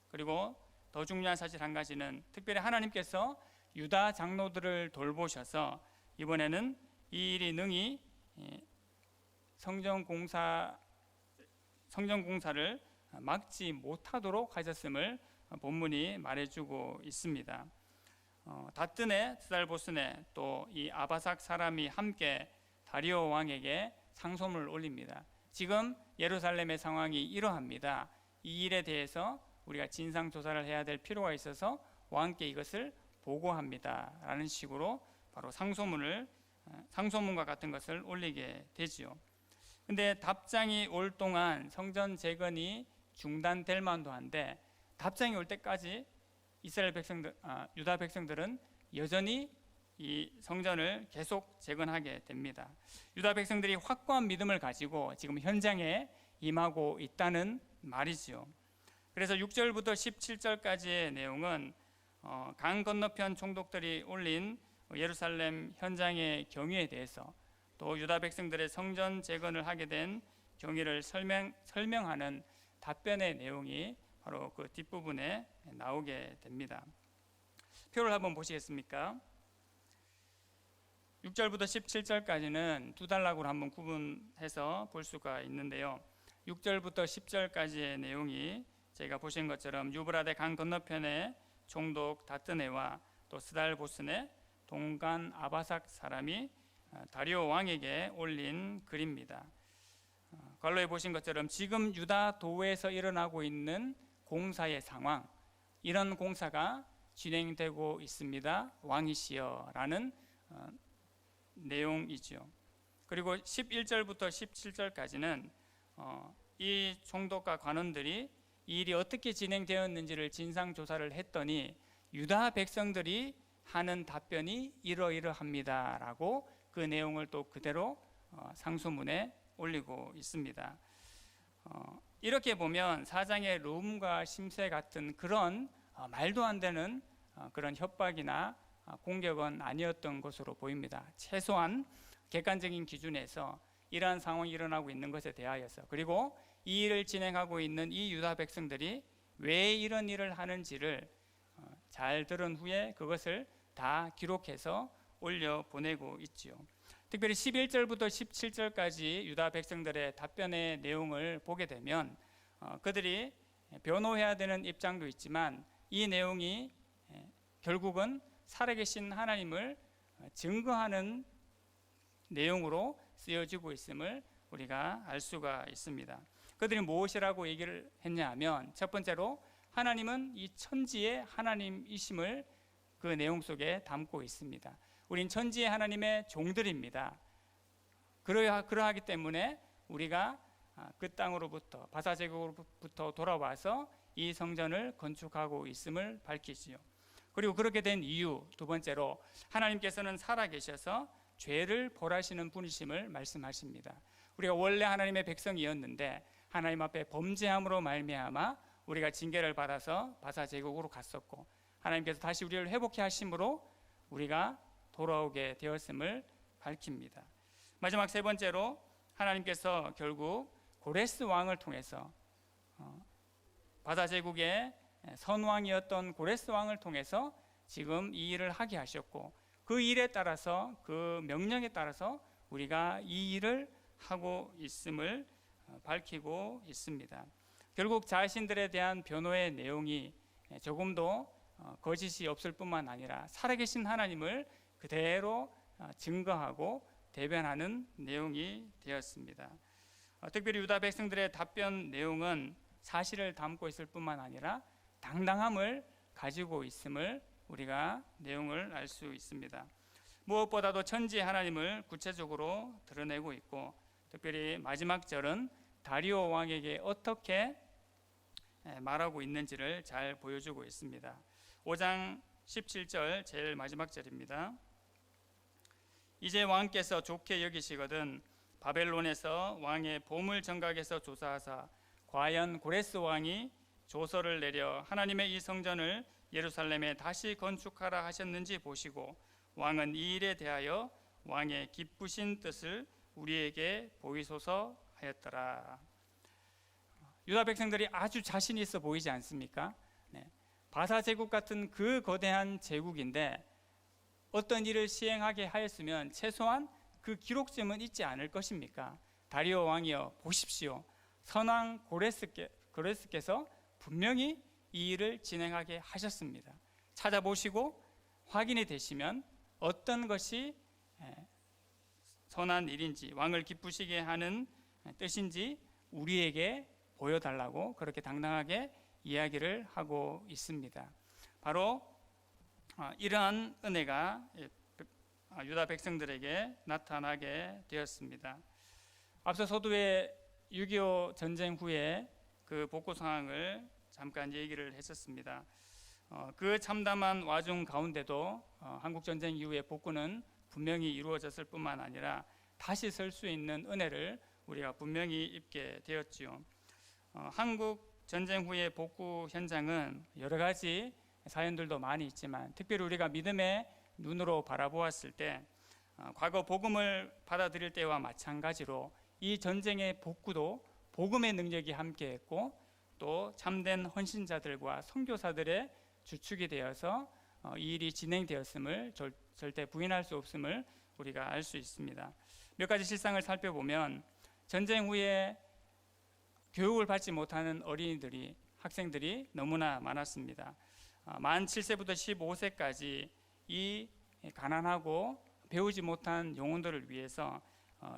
그리고 더 중요한 사실 한 가지는 특별히 하나님께서 유다 장로들을 돌보셔서 이번에는 이 일이 능히 성전 공사를 막지 못하도록 하셨음을 본문이 말해주고 있습니다. 다뜨네, 스달보스네 또 이 아바삭 사람이 함께 다리오 왕에게 상소문을 올립니다. 지금 예루살렘의 상황이 이러합니다. 이 일에 대해서 우리가 진상조사를 해야 될 필요가 있어서 왕께 이것을 보고합니다 라는 식으로 바로 상소문과 같은 것을 올리게 되지요. 근데 답장이 올 동안 성전 재건이 중단될 만도 한데 답장이 올 때까지 유다 백성들은 여전히 이 성전을 계속 재건하게 됩니다. 유다 백성들이 확고한 믿음을 가지고 지금 현장에 임하고 있다는 말이지요. 그래서 6절부터 17절까지의 내용은 강 건너편 총독들이 올린 예루살렘 현장의 경위에 대해서 또 유다 백성들의 성전 재건을 하게 된 경위를 설명하는 답변의 내용이 바로 그 뒷부분에 나오게 됩니다. 표를 한번 보시겠습니까? 6절부터 17절까지는 두 단락으로 한번 구분해서 볼 수가 있는데요. 6절부터 10절까지의 내용이 저희가 보신 것처럼 유브라데 강 건너편의 총독 다뜨네와 또 스달보스네 동간 아바삭 사람이 다리오 왕에게 올린 글입니다. 관로에 보신 것처럼 지금 유다 도에서 일어나고 있는 공사의 상황, 이런 공사가 진행되고 있습니다. 왕이시여 라는 내용이죠. 그리고 11절부터 17절까지는 이 총독과 관원들이 이 일이 어떻게 진행되었는지를 진상조사를 했더니 유다 백성들이 하는 답변이 이러이러합니다 라고 그 내용을 또 그대로 상소문에 올리고 있습니다. 이렇게 보면 사장의 룸과 심새 같은 그런 말도 안 되는 그런 협박이나 공격은 아니었던 것으로 보입니다. 최소한 객관적인 기준에서 이러한 상황이 일어나고 있는 것에 대하여서 그리고 이 일을 진행하고 있는 이 유다 백성들이 왜 이런 일을 하는지를 잘 들은 후에 그것을 다 기록해서 올려보내고 있지요. 특별히 11절부터 17절까지 유다 백성들의 답변의 내용을 보게 되면 그들이 변호해야 되는 입장도 있지만 이 내용이 결국은 살아계신 하나님을 증거하는 내용으로 쓰여지고 있음을 우리가 알 수가 있습니다. 그들이 무엇이라고 얘기를 했냐 하면 첫 번째로 하나님은 이 천지의 하나님이심을 그 내용 속에 담고 있습니다. 우린 천지의 하나님의 종들입니다. 그러하기 때문에 우리가 그 땅으로부터 바사 제국으로부터 돌아와서 이 성전을 건축하고 있음을 밝히지요. 그리고 그렇게 된 이유 두 번째로 하나님께서는 살아계셔서 죄를 벌하시는 분이심을 말씀하십니다. 우리가 원래 하나님의 백성이었는데 하나님 앞에 범죄함으로 말미암아 우리가 징계를 받아서 바사 제국으로 갔었고, 하나님께서 다시 우리를 회복해 하심으로 우리가 돌아오게 되었음을 밝힙니다. 마지막 세 번째로 하나님께서 결국 고레스 왕을 통해서 바사 제국의 선왕이었던 고레스 왕을 통해서 지금 이 일을 하게 하셨고, 그 일에 따라서, 그 명령에 따라서 우리가 이 일을 하고 있음을 밝히고 있습니다. 결국 자신들에 대한 변호의 내용이 조금도 거짓이 없을 뿐만 아니라 살아계신 하나님을 그대로 증거하고 대변하는 내용이 되었습니다. 특별히 유다 백성들의 답변 내용은 사실을 담고 있을 뿐만 아니라 당당함을 가지고 있음을 우리가 내용을 알 수 있습니다. 무엇보다도 천지 하나님을 구체적으로 드러내고 있고, 특별히 마지막 절은 다리오 왕에게 어떻게 말하고 있는지를 잘 보여주고 있습니다. 5장 17절 제일 마지막 절입니다. 이제 왕께서 좋게 여기시거든 바벨론에서 왕의 보물 정각에서 조사하사 과연 고레스 왕이 조서를 내려 하나님의 이 성전을 예루살렘에 다시 건축하라 하셨는지 보시고 왕은 이 일에 대하여 왕의 기쁘신 뜻을 우리에게 보이소서 하였더라. 유다 백성들이 아주 자신 있어 보이지 않습니까? 바사 제국 같은 그 거대한 제국인데 어떤 일을 시행하게 하였으면 최소한 그 기록쯤은 있지 않을 것입니까? 다리오 왕이여 보십시오. 선왕 고레스께서 분명히 이 일을 진행하게 하셨습니다. 찾아보시고 확인이 되시면 어떤 것이 선한 일인지, 왕을 기쁘시게 하는 뜻인지 우리에게 보여달라고 그렇게 당당하게 이야기를 하고 있습니다. 바로 이러한 은혜가 유다 백성들에게 나타나게 되었습니다. 앞서 서두에 6.25 전쟁 후에 그 복구 상황을 잠깐 얘기를 했었습니다. 그 참담한 와중 가운데도 한국 전쟁 이후에 복구는 분명히 이루어졌을 뿐만 아니라 다시 설 수 있는 은혜를 우리가 분명히 입게 되었지요. 한국 전쟁 후의 복구 현장은 여러 가지 사연들도 많이 있지만, 특별히 우리가 믿음의 눈으로 바라보았을 때 과거 복음을 받아들일 때와 마찬가지로 이 전쟁의 복구도 복음의 능력이 함께했고 또 참된 헌신자들과 선교사들의 주축이 되어서 이 일이 진행되었음을 절대 부인할 수 없음을 우리가 알 수 있습니다. 몇 가지 실상을 살펴보면 전쟁 후에 교육을 받지 못하는 어린이들이, 학생들이 너무나 많았습니다. 만 7세부터 15세까지 이 가난하고 배우지 못한 영혼들을 위해서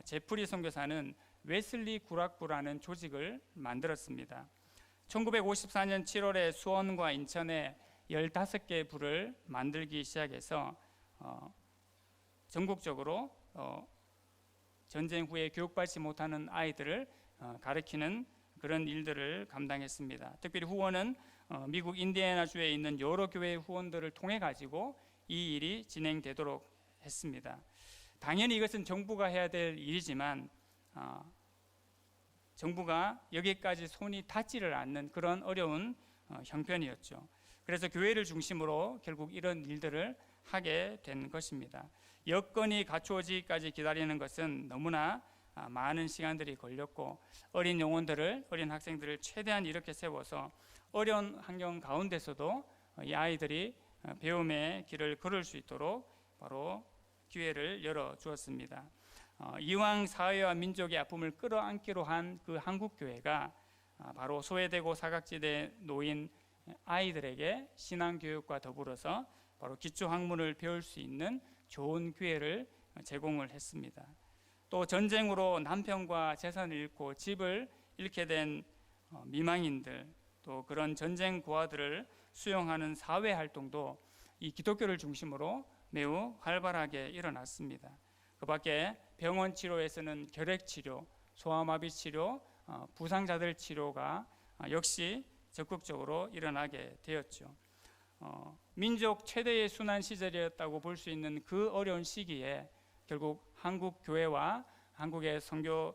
제프리 선교사는 웨슬리 구락부라는 조직을 만들었습니다. 1954년 7월에 수원과 인천에 15개 부를 만들기 시작해서 전국적으로 전쟁 후에 교육받지 못하는 아이들을 가르치는 그런 일들을 감당했습니다. 특별히 후원은 미국 인디애나주에 있는 여러 교회 후원들을 통해 가지고 이 일이 진행되도록 했습니다. 당연히 이것은 정부가 해야 될 일이지만 정부가 여기까지 손이 닿지를 않는 그런 어려운 형편이었죠. 그래서 교회를 중심으로 결국 이런 일들을 하게 된 것입니다. 여건이 갖추어지기까지 기다리는 것은 너무나 많은 시간들이 걸렸고, 어린 영혼들을, 어린 학생들을 최대한 이렇게 세워서 어려운 환경 가운데서도 이 아이들이 배움의 길을 걸을 수 있도록 바로 기회를 열어 주었습니다. 이왕 사회와 민족의 아픔을 끌어안기로 한 그 한국 교회가 바로 소외되고 사각지대에 놓인 아이들에게 신앙 교육과 더불어서 바로 기초 학문을 배울 수 있는 좋은 기회를 제공을 했습니다. 또 전쟁으로 남편과 재산을 잃고 집을 잃게 된 미망인들, 또 그런 전쟁 고아들을 수용하는 사회 활동도 이 기독교를 중심으로 매우 활발하게 일어났습니다. 그 밖에 병원 치료에서는 결핵 치료, 소아마비 치료, 부상자들 치료가 역시 적극적으로 일어나게 되었죠. 민족 최대의 순환 시절이었다고 볼 수 있는 그 어려운 시기에 결국 한국 교회와 한국의 선교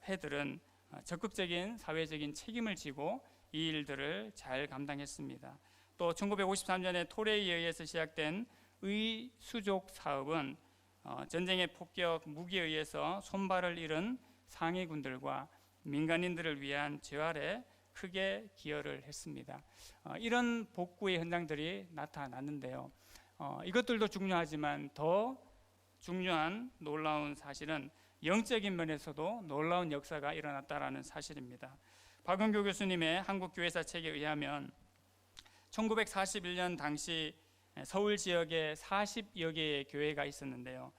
회들은 적극적인 사회적인 책임을 지고 이 일들을 잘 감당했습니다. 또 1953년에 토레이에 의해서 시작된 의수족 사업은 전쟁의 폭격, 무기에 의해서 손발을 잃은 상위군들과 민간인들을 위한 재활에 크게 기여를 했습니다. 이런 복구의 현장들이 나타났는데요. 이것들도 중요하지만 더 중요한 놀라운 사실은 영적인 면에서도 놀라운 역사가 일어났다라는 사실입니다. 박은교 교수님의 한국교회사 책에 의하면 1941년 당시 서울 지역에 40여 개의 교회가 있었는데요.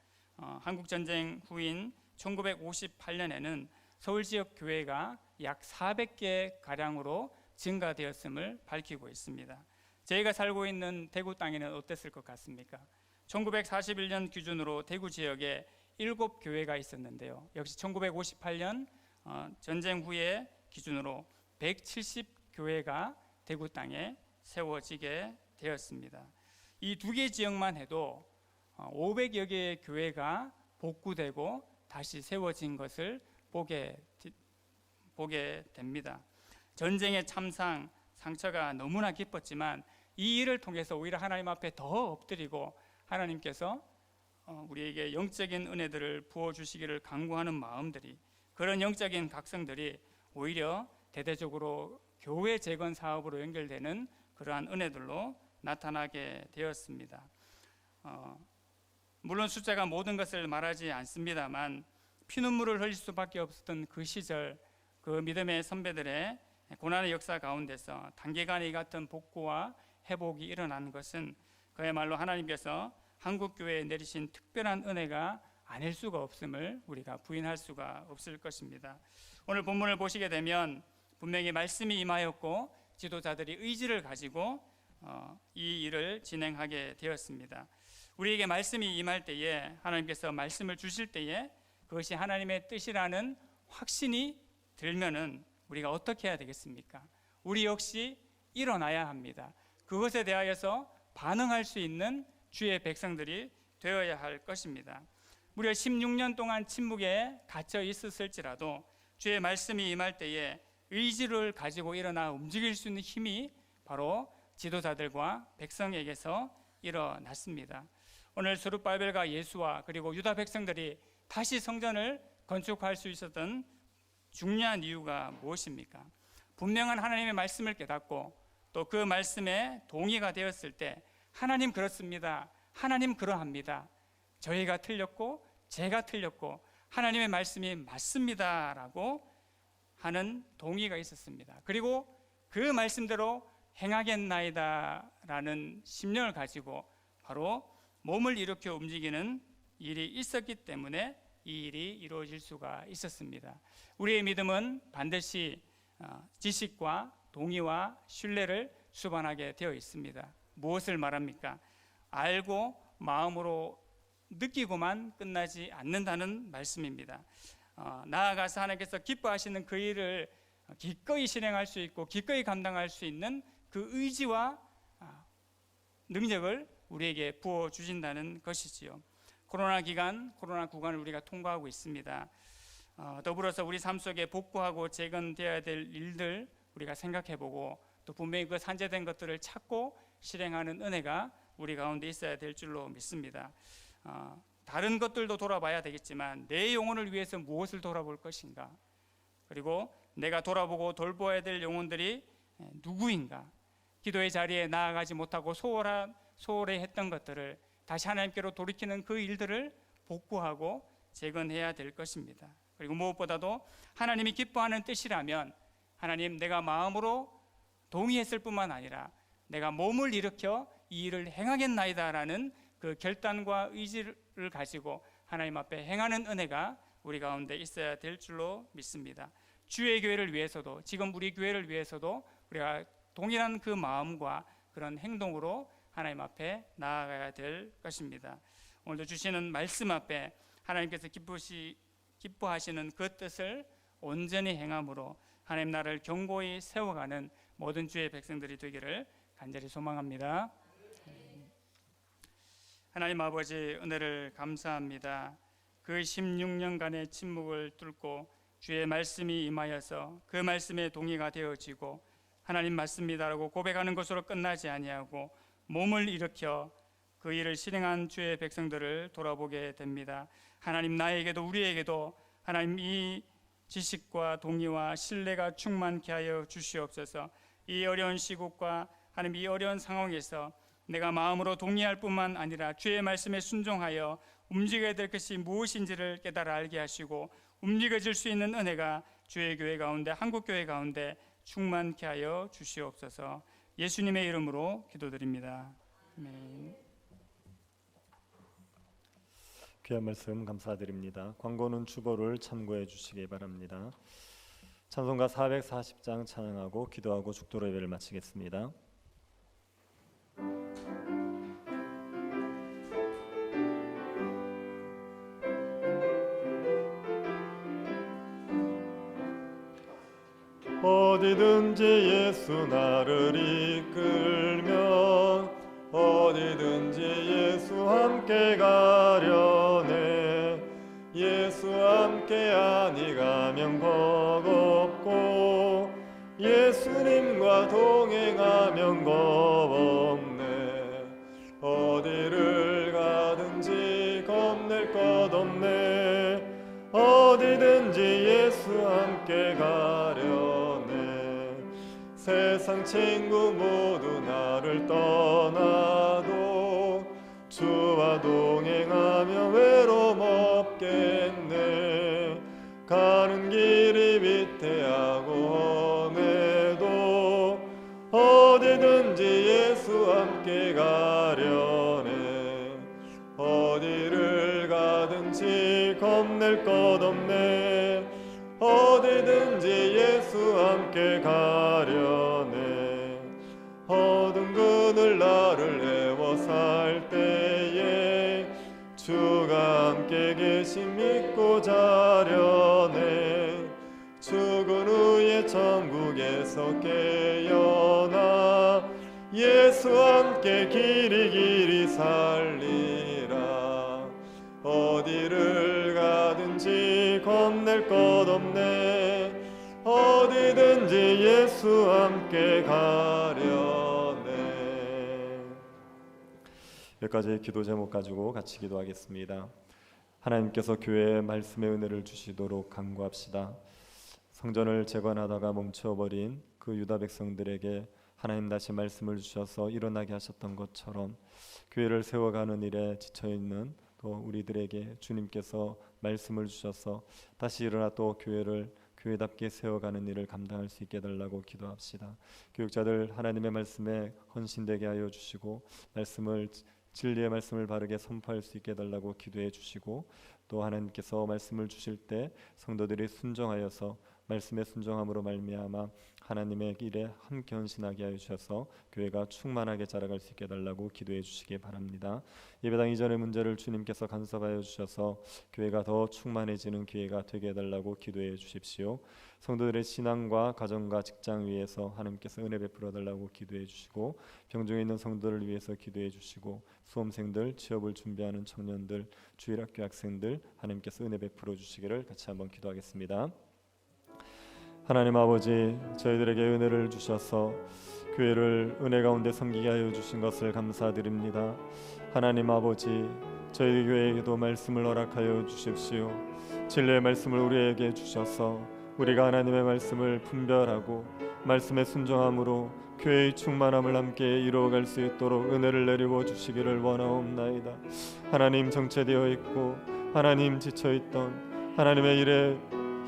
한국전쟁 후인 1958년에는 서울 지역 교회가 약 400개 가량으로 증가되었음을 밝히고 있습니다. 저희가 살고 있는 대구 땅에는 어땠을 것 같습니까? 1941년 기준으로 대구 지역에 7교회가 있었는데요. 역시 1958년 전쟁 후에 기준으로 170교회가 대구 땅에 세워지게 되었습니다. 이 두 개 지역만 해도 500여 개의 교회가 복구되고 다시 세워진 것을 보게 됩니다. 전쟁의 참상, 상처가 너무나 깊었지만 이 일을 통해서 오히려 하나님 앞에 더 엎드리고 하나님께서 우리에게 영적인 은혜들을 부어주시기를 간구하는 마음들이, 그런 영적인 각성들이 오히려 대대적으로 교회 재건 사업으로 연결되는 그러한 은혜들로 나타나게 되었습니다. 물론 숫자가 모든 것을 말하지 않습니다만 피눈물을 흘릴 수밖에 없었던 그 시절, 그 믿음의 선배들의 고난의 역사 가운데서 단기간에 이 같은 복구와 회복이 일어나는 것은 그야말로 하나님께서 한국교회에 내리신 특별한 은혜가 아닐 수가 없음을 우리가 부인할 수가 없을 것입니다. 오늘 본문을 보시게 되면 분명히 말씀이 임하였고 지도자들이 의지를 가지고 이 일을 진행하게 되었습니다. 우리에게 말씀이 임할 때에, 하나님께서 말씀을 주실 때에 그것이 하나님의 뜻이라는 확신이 들면은 우리가 어떻게 해야 되겠습니까? 우리 역시 일어나야 합니다. 그것에 대하여서 반응할 수 있는 주의 백성들이 되어야 할 것입니다. 무려 16년 동안 침묵에 갇혀 있었을지라도 주의 말씀이 임할 때에 의지를 가지고 일어나 움직일 수 있는 힘이 바로 지도자들과 백성에게서 일어났습니다. 오늘 스룹바벨과 예수와 그리고 유다 백성들이 다시 성전을 건축할 수 있었던 중요한 이유가 무엇입니까? 분명한 하나님의 말씀을 깨닫고 또 그 말씀에 동의가 되었을 때 하나님 그렇습니다, 하나님 그러합니다, 저희가 틀렸고 제가 틀렸고 하나님의 말씀이 맞습니다 라고 하는 동의가 있었습니다. 그리고 그 말씀대로 행하겠나이다 라는 심령을 가지고 바로 몸을 일으켜 움직이는 일이 있었기 때문에 이 일이 이루어질 수가 있었습니다. 우리의 믿음은 반드시 지식과 동의와 신뢰를 수반하게 되어 있습니다. 무엇을 말합니까? 알고 마음으로 느끼고만 끝나지 않는다는 말씀입니다. 나아가서 하나님께서 기뻐하시는 그 일을 기꺼이 실행할 수 있고 기꺼이 감당할 수 있는 그 의지와 능력을 우리에게 부어주신다는 것이지요. 코로나 기간, 코로나 구간을 우리가 통과하고 있습니다. 더불어서 우리 삶 속에 복구하고 재건되어야 될 일들 우리가 생각해보고 또 분명히 그 산재된 것들을 찾고 실행하는 은혜가 우리 가운데 있어야 될 줄로 믿습니다. 다른 것들도 돌아봐야 되겠지만 내 영혼을 위해서 무엇을 돌아볼 것인가, 그리고 내가 돌아보고 돌보아야 될 영혼들이 누구인가, 기도의 자리에 나아가지 못하고 소홀히 했던 것들을 다시 하나님께로 돌이키는 그 일들을 복구하고 재건해야 될 것입니다. 그리고 무엇보다도 하나님이 기뻐하는 뜻이라면 하나님, 내가 마음으로 동의했을 뿐만 아니라 내가 몸을 일으켜 이 일을 행하겠나이다 라는 그 결단과 의지를 가지고 하나님 앞에 행하는 은혜가 우리 가운데 있어야 될 줄로 믿습니다. 주의 교회를 위해서도, 지금 우리 교회를 위해서도 우리가 동일한 그 마음과 그런 행동으로 하나님 앞에 나아가야 될 것입니다. 오늘도 주시는 말씀 앞에 하나님께서 기뻐하시는 그 뜻을 온전히 행함으로 하나님 나라를 견고히 세워가는 모든 주의 백성들이 되기를 간절히 소망합니다. 하나님 아버지, 은혜를 감사합니다. 그 16년간의 침묵을 뚫고 주의 말씀이 임하여서 그 말씀에 동의가 되어지고 하나님 맞습니다라고 고백하는 것으로 끝나지 아니하고 몸을 일으켜 그 일을 실행한 주의 백성들을 돌아보게 됩니다. 하나님 나에게도 우리에게도 하나님 이 지식과 동의와 신뢰가 충만케 하여 주시옵소서. 이 어려운 시국과 하나님 이 어려운 상황에서 내가 마음으로 동의할 뿐만 아니라 주의 말씀에 순종하여 움직여야 될 것이 무엇인지를 깨달아 알게 하시고 움직여질 수 있는 은혜가 주의 교회 가운데 한국교회 가운데 충만케 하여 주시옵소서. 예수님의 이름으로 기도드립니다. 아멘. 귀한 말씀 감사드립니다. 광고는 주보를 참고해 주시기 바랍니다. 찬송가 440장 찬양하고 기도하고 죽도로 예배를 마치겠습니다. 어디든지 예수 나를 이끌면 어디든지 예수 함께 가려네. 예수 함께 아니 가면 버겁고 예수님과 동행하면 겁없네. 어디를 가든지 겁낼 것 없네. 어디든지 예수 함께 가려네. 세상 친구 모두 나를 떠나도 주와 동행하며 외로움 없겠네. 가는 길이 위태하고 험해도 어디든지 예수 함께 가려네. 어디를 가든지 겁낼 것 없네. 어디든지 예수 함께 가려네. 어두운 그늘 나를 애워 살 때에 주가 함께 계심 믿고 자려네. 죽은 후에 천국에서 깨어나 예수 함께 길이 살리라. 어디를 가든지 겁낼 것 없네. 어디든지 예수 함께 가려네. 여기까지 기도 제목 가지고 같이 기도하겠습니다. 하나님께서 교회에 말씀의 은혜를 주시도록 간구합시다. 성전을 재건하다가 멈춰버린 그 유다 백성들에게 하나님 다시 말씀을 주셔서 일어나게 하셨던 것처럼 교회를 세워가는 일에 지쳐있는 또 우리들에게 주님께서 말씀을 주셔서 다시 일어나 또 교회를 교회답게 세워가는 일을 감당할 수 있게 해달라고 기도합시다. 교육자들 하나님의 말씀에 헌신되게 하여 주시고 진리의 말씀을 바르게 선포할 수 있게 해달라고 기도해 주시고 또 하나님께서 말씀을 주실 때 성도들이 순종하여서 말씀에 순종함으로 말미암아 하나님의 일에 함께 헌신하게 하여 주셔서 교회가 충만하게 자라갈 수 있게 해달라고 기도해 주시기 바랍니다. 예배당 이전의 문제를 주님께서 간섭하여 주셔서 교회가 더 충만해지는 기회가 되게 해달라고 기도해 주십시오. 성도들의 신앙과 가정과 직장 위에서 하나님께서 은혜 베풀어 달라고 기도해 주시고 병중에 있는 성도들을 위해서 기도해 주시고 수험생들, 취업을 준비하는 청년들, 주일학교 학생들 하나님께서 은혜 베풀어 주시기를 같이 한번 기도하겠습니다. 하나님 아버지, 저희들에게 은혜를 주셔서 교회를 은혜 가운데 섬기게 하여 주신 것을 감사드립니다. 하나님 아버지, 저희 교회에게도 말씀을 허락하여 주십시오. 진리의 말씀을 우리에게 주셔서 우리가 하나님의 말씀을 분별하고 말씀에 순종함으로 교회의 충만함을 함께 이루어갈 수 있도록 은혜를 내리워 주시기를 원하옵나이다. 하나님 정체되어 있고 하나님 지쳐있던 하나님의 일에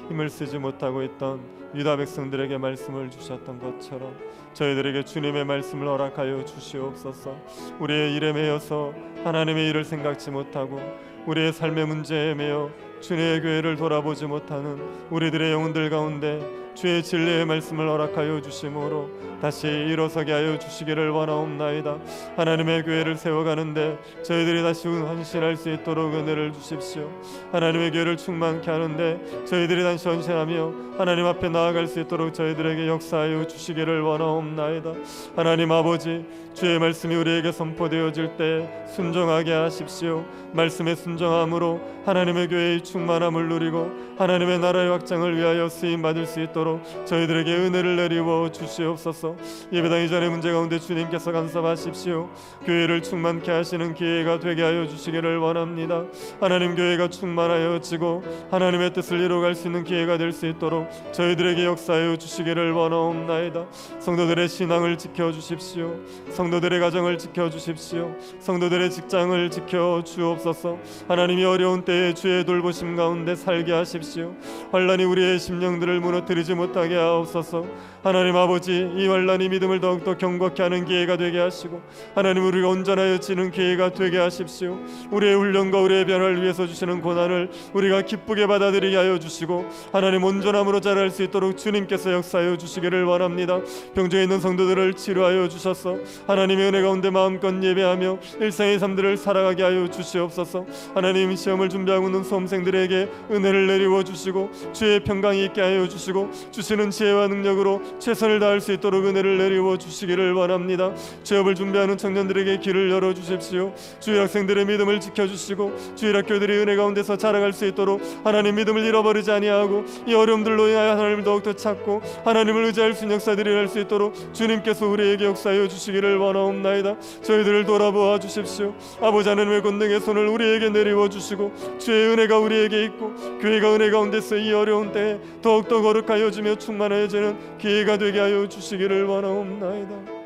힘을 쓰지 못하고 있던 유다 백성들에게 말씀을 주셨던 것처럼 저희들에게 주님의 말씀을 허락하여 주시옵소서. 우리의 일에 매여서 하나님의 일을 생각지 못하고 우리의 삶의 문제에 매여 주님의 교회를 돌아보지 못하는 우리들의 영혼들 가운데 주의 진리의 말씀을 허락하여 주심으로 다시 일어서게 하여 주시기를 원하옵나이다. 하나님의 교회를 세워가는데 저희들이 다시 헌신할 수 있도록 은혜를 주십시오. 하나님의 교회를 충만케 하는데 저희들이 다시 헌신하며 하나님 앞에 나아갈 수 있도록 저희들에게 역사하여 주시기를 원하옵나이다. 하나님 아버지, 주의 말씀이 우리에게 선포되어질 때 순종하게 하십시오. 말씀에 순종함으로 하나님의 교회의 충만함을 누리고 하나님의 나라의 확장을 위하여 쓰임받을 수 있도록 저희들에게 은혜를 내리워 주시옵소서. 예배당 이전의 문제 가운데 주님께서 간섭하십시오. 교회를 충만케 하시는 기회가 되게 하여 주시기를 원합니다. 하나님 교회가 충만하여지고 하나님의 뜻을 이루어갈 수 있는 기회가 될 수 있도록 저희들에게 역사하여 주시기를 원하옵나이다. 성도들의 신앙을 지켜주십시오. 성도들의 가정을 지켜주십시오. 성도들의 직장을 지켜주옵소서. 하나님이 어려운 때에 주의 돌보심 가운데 살게 하십시오. 환난이 우리의 심령들을 무너뜨리지 못하게 하옵소서. 하나님 아버지, 이 환난이 믿음을 더욱더 경고케 하는 기회가 되게 하시고 하나님 우리가 온전하여지는 기회가 되게 하십시오. 우리의 훈련과 우리의 변화를 위해서 주시는 고난을 우리가 기쁘게 받아들이게 하여 주시고 하나님 온전함으로 자랄 수 있도록 주님께서 역사하여 주시기를 원합니다. 병중에 있는 성도들을 치료하여 주셔서 하나님의 은혜 가운데 마음껏 예배하며 일상의 삶들을 살아가게 하여 주시옵소서. 하나님 시험을 준비하고 있는 수험생들에게 은혜를 내리워 주시고 주의 평강이 있게 하여 주시고 주시는 지혜와 능력으로 최선을 다할 수 있도록 은혜를 내리워 주시기를 원합니다. 취업을 준비하는 청년들에게 길을 열어 주십시오. 주일 학생들의 믿음을 지켜주시고 주일 학교들이 은혜 가운데서 자라갈 수 있도록 하나님 믿음을 잃어버리지 아니하고 이 어려움들로 인하여 하나님을 더욱더 찾고 하나님을 의지할 수 있는 역사들이 할 수 있도록 주님께서 우리에게 역사하여 주시기를 원하옵나이다. 저희들을 돌아보아 주십시오. 아버지 하나님의 권능의 손을 우리에게 내리워 주시고 주의 은혜가 우리에게 있고 교회가 은혜 가운데서 이 어려운 때에 더욱더 거룩하여지며 충만해지는 기회가 되게 하여 주시기를 원하옵나이다.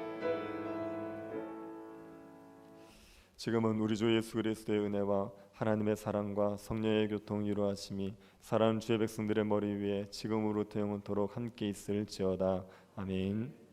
지금은 우리 주 예수 그리스도의 은혜와 하나님의 사랑과 성령의 교통이 이루어짐이 사랑하는 주의 백성들의 머리 위에 지금으로부터 영원토록 함께 있을지어다. 아멘.